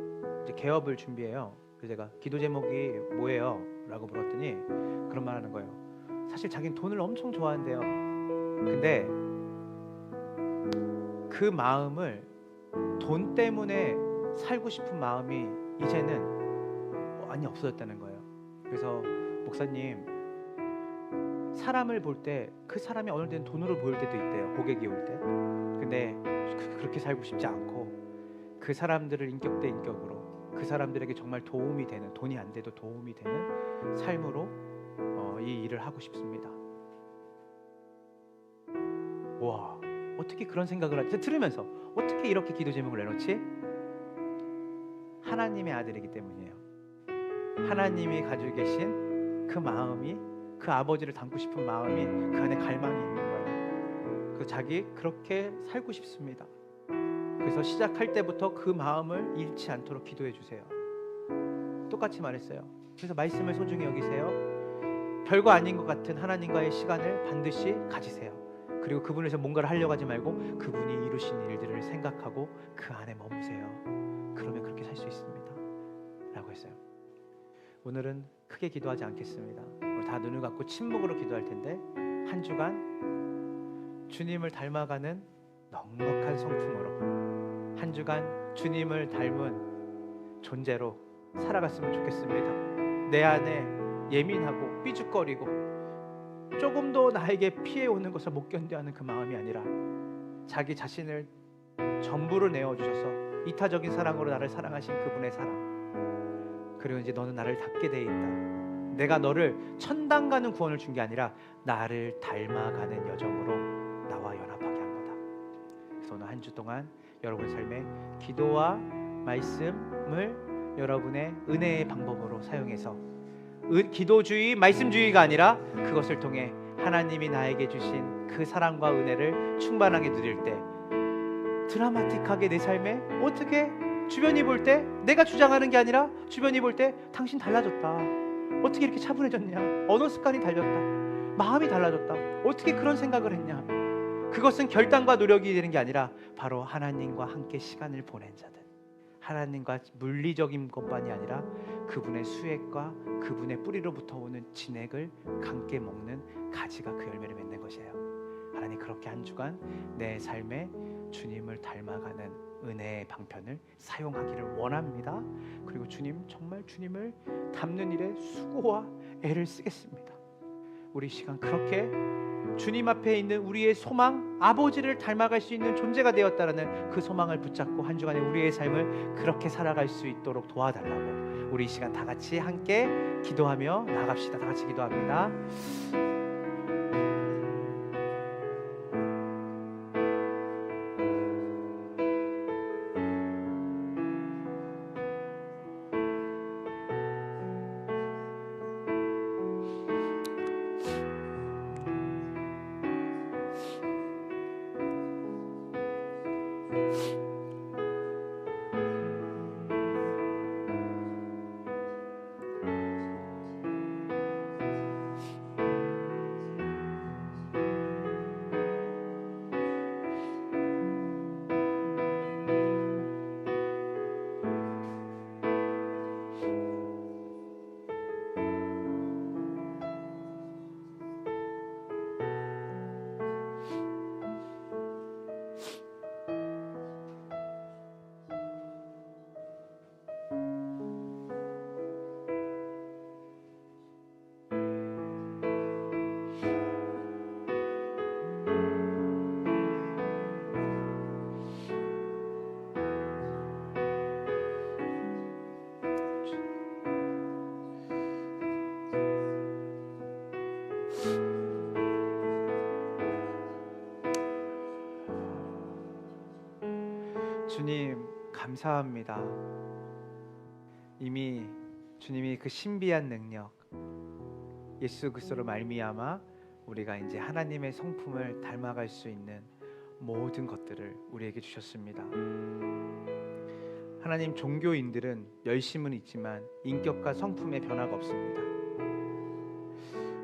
개업을 준비해요. 그래서 제가 기도 제목이 뭐예요? 라고 물었더니 그런 말 하는 거예요. 사실 자기는 돈을 엄청 좋아한대요. 근데 그 마음을 돈 때문에 살고 싶은 마음이 이제는 많이 없어졌다는 거예요. 그래서 목사님, 사람을 볼 때 그 사람이 어느 때는 돈으로 보일 때도 있대요. 고객이 올 때. 근데 그렇게 살고 싶지 않고 그 사람들을 인격 대 인격으로 그 사람들에게 정말 도움이 되는, 돈이 안 돼도 도움이 되는 삶으로 이 일을 하고 싶습니다. 와, 어떻게 그런 생각을 하지? 들으면서 어떻게 이렇게 기도 제목을 내놓지? 하나님의 아들이기 때문이에요. 하나님이 가지고 계신 그 마음이, 그 아버지를 닮고 싶은 마음이 그 안에 갈망이 있는 거예요. 그 자기 그렇게 살고 싶습니다. 그래서 시작할 때부터 그 마음을 잃지 않도록 기도해 주세요. 똑같이 말했어요. 그래서 말씀을 소중히 여기세요. 별거 아닌 것 같은 하나님과의 시간을 반드시 가지세요. 그리고 그분에서 뭔가를 하려고 하지 말고 그분이 이루신 일들을 생각하고 그 안에 머무세요. 그러면 그렇게 살 수 있습니다. 라고 했어요. 오늘은 크게 기도하지 않겠습니다. 우리 다 눈을 감고 침묵으로 기도할 텐데 한 주간 주님을 닮아가는 넉넉한 성품으로 한 주간 주님을 닮은 존재로 살아갔으면 좋겠습니다. 내 안에 예민하고 삐죽거리고 조금도 나에게 피해 오는 것을 못 견뎌하는 그 마음이 아니라 자기 자신을 전부를 내어주셔서 이타적인 사랑으로 나를 사랑하신 그분의 사랑, 그리고 이제 너는 나를 닮게 돼 있다. 내가 너를 천당 가는 구원을 준 게 아니라 나를 닮아가는 여정으로 나와 연합하게 한 거다. 그래서 오늘 한 주 동안 여러분의 삶에 기도와 말씀을 여러분의 은혜의 방법으로 사용해서 기도주의, 말씀주의가 아니라 그것을 통해 하나님이 나에게 주신 그 사랑과 은혜를 충만하게 누릴 때 드라마틱하게 내 삶에 어떻게 주변이 볼 때 내가 주장하는 게 아니라 주변이 볼 때 당신 달라졌다. 어떻게 이렇게 차분해졌냐? 언어 습관이 달렸다. 마음이 달라졌다. 어떻게 그런 생각을 했냐? 그것은 결단과 노력이 되는 게 아니라 바로 하나님과 함께 시간을 보낸 자들, 하나님과 물리적인 것만이 아니라 그분의 수액과 그분의 뿌리로부터 오는 진액을 함께 먹는 가지가 그 열매를 맺는 것이에요. 하나님, 그렇게 한 주간 내 삶에 주님을 닮아가는 은혜의 방편을 사용하기를 원합니다. 그리고 주님, 정말 주님을 닮는 일에 수고와 애를 쓰겠습니다. 우리 시간 그렇게 주님 앞에 있는 우리의 소망, 아버지를 닮아갈 수 있는 존재가 되었다라는 그 소망을 붙잡고 한 주간의 우리의 삶을 그렇게 살아갈 수 있도록 도와달라고 우리 이 시간 다 같이 함께 기도하며 나갑시다. 다 같이 기도합니다. 주님 감사합니다. 이미 주님이 그 신비한 능력 예수 그리스도로 말미암아 우리가 이제 하나님의 성품을 닮아갈 수 있는 모든 것들을 우리에게 주셨습니다. 하나님, 종교인들은 열심은 있지만 인격과 성품의 변화가 없습니다.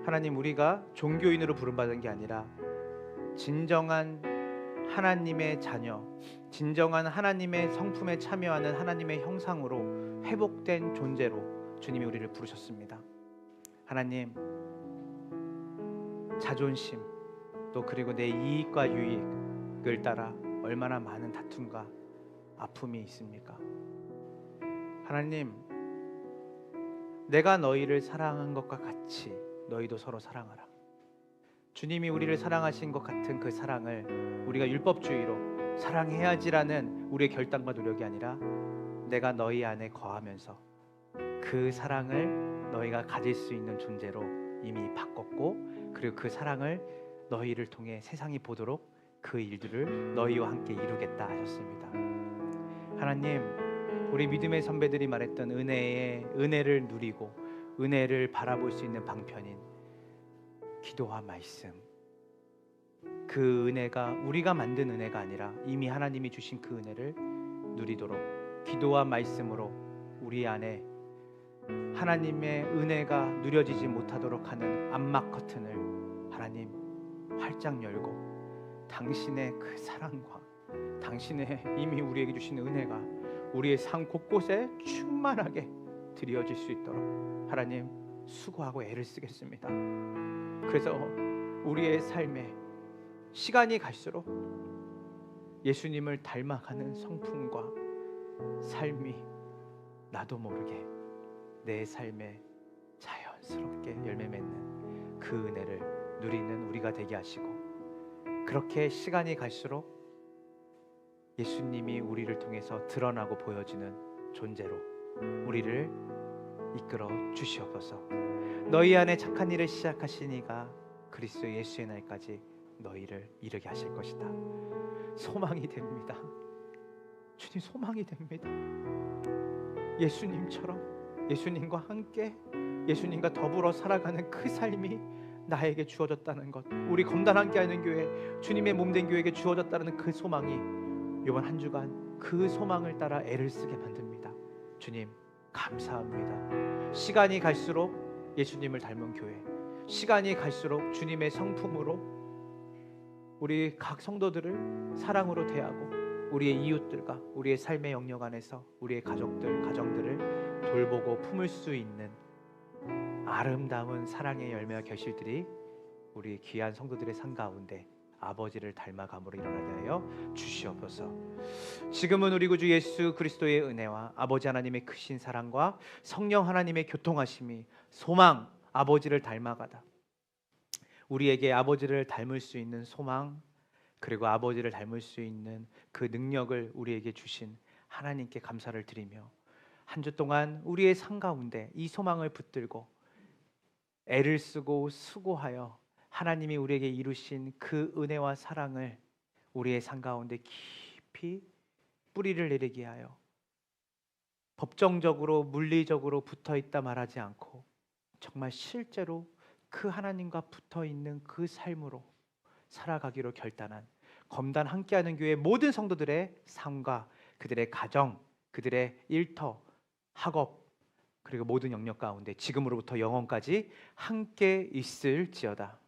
하나님, 우리가 종교인으로 부름받은 게 아니라 진정한 하나님의 자녀, 진정한 하나님의 성품에 참여하는 하나님의 형상으로 회복된 존재로 주님이 우리를 부르셨습니다. 하나님, 자존심 또 그리고 내 이익과 유익을 따라 얼마나 많은 다툼과 아픔이 있습니까? 하나님, 내가 너희를 사랑한 것과 같이 너희도 서로 사랑하라. 주님이 우리를 사랑하신 것 같은 그 사랑을 우리가 율법주의로 사랑해야지라는 우리의 결단과 노력이 아니라 내가 너희 안에 거하면서 그 사랑을 너희가 가질 수 있는 존재로 이미 바꿨고, 그리고 그 사랑을 너희를 통해 세상이 보도록 그 일들을 너희와 함께 이루겠다 하셨습니다. 하나님, 우리 믿음의 선배들이 말했던 은혜를 누리고 은혜를 바라볼 수 있는 방편인 기도와 말씀, 그 은혜가 우리가 만든 은혜가 아니라 이미 하나님이 주신 그 은혜를 누리도록 기도와 말씀으로 우리 안에 하나님의 은혜가 누려지지 못하도록 하는 암막 커튼을 하나님 활짝 열고 당신의 그 사랑과 당신의 이미 우리에게 주신 은혜가 우리의 삶 곳곳에 충만하게 드려질 수 있도록 하나님 수고하고 애를 쓰겠습니다. 그래서 우리의 삶에 시간이 갈수록 예수님을 닮아가는 성품과 삶이 나도 모르게 내 삶에 자연스럽게 열매 맺는 그 은혜를 누리는 우리가 되게 하시고, 그렇게 시간이 갈수록 예수님이 우리를 통해서 드러나고 보여지는 존재로 우리를 이끌어 주시옵소서. 너희 안에 착한 일을 시작하신 이가 그리스도 예수의 날까지 너희를 이르게 하실 것이다. 소망이 됩니다. 주님, 소망이 됩니다. 예수님처럼 예수님과 함께 예수님과 더불어 살아가는 그 삶이 나에게 주어졌다는 것, 우리 검단 함께하는 교회, 주님의 몸된 교회에게 주어졌다는 그 소망이 이번 한 주간 그 소망을 따라 애를 쓰게 만듭니다. 주님 감사합니다. 시간이 갈수록 예수님을 닮은 교회, 시간이 갈수록 주님의 성품으로 우리 각 성도들을 사랑으로 대하고 우리의 이웃들과 우리의 삶의 영역 안에서 우리의 가정들을 돌보고 품을 수 있는 아름다운 사랑의 열매와 결실들이 우리 귀한 성도들의 삶 가운데 아버지를 닮아감으로 일어나게 하여 주시옵소서. 지금은 우리 구주 예수 그리스도의 은혜와 아버지 하나님의 크신 사랑과 성령 하나님의 교통하심이 소망, 아버지를 닮아가다 우리에게 아버지를 닮을 수 있는 소망, 그리고 아버지를 닮을 수 있는 그 능력을 우리에게 주신 하나님께 감사를 드리며, 한 주 동안 우리의 삶 가운데 이 소망을 붙들고 애를 쓰고 수고하여 하나님이 우리에게 이루신 그 은혜와 사랑을 우리의 삶 가운데 깊이 뿌리를 내리게 하여 법정적으로 물리적으로 붙어있다 말하지 않고 정말 실제로 그 하나님과 붙어있는 그 삶으로 살아가기로 결단한 검단 함께하는 교회 모든 성도들의 삶과 그들의 가정, 그들의 일터, 학업, 그리고 모든 영역 가운데 지금으로부터 영원까지 함께 있을지어다.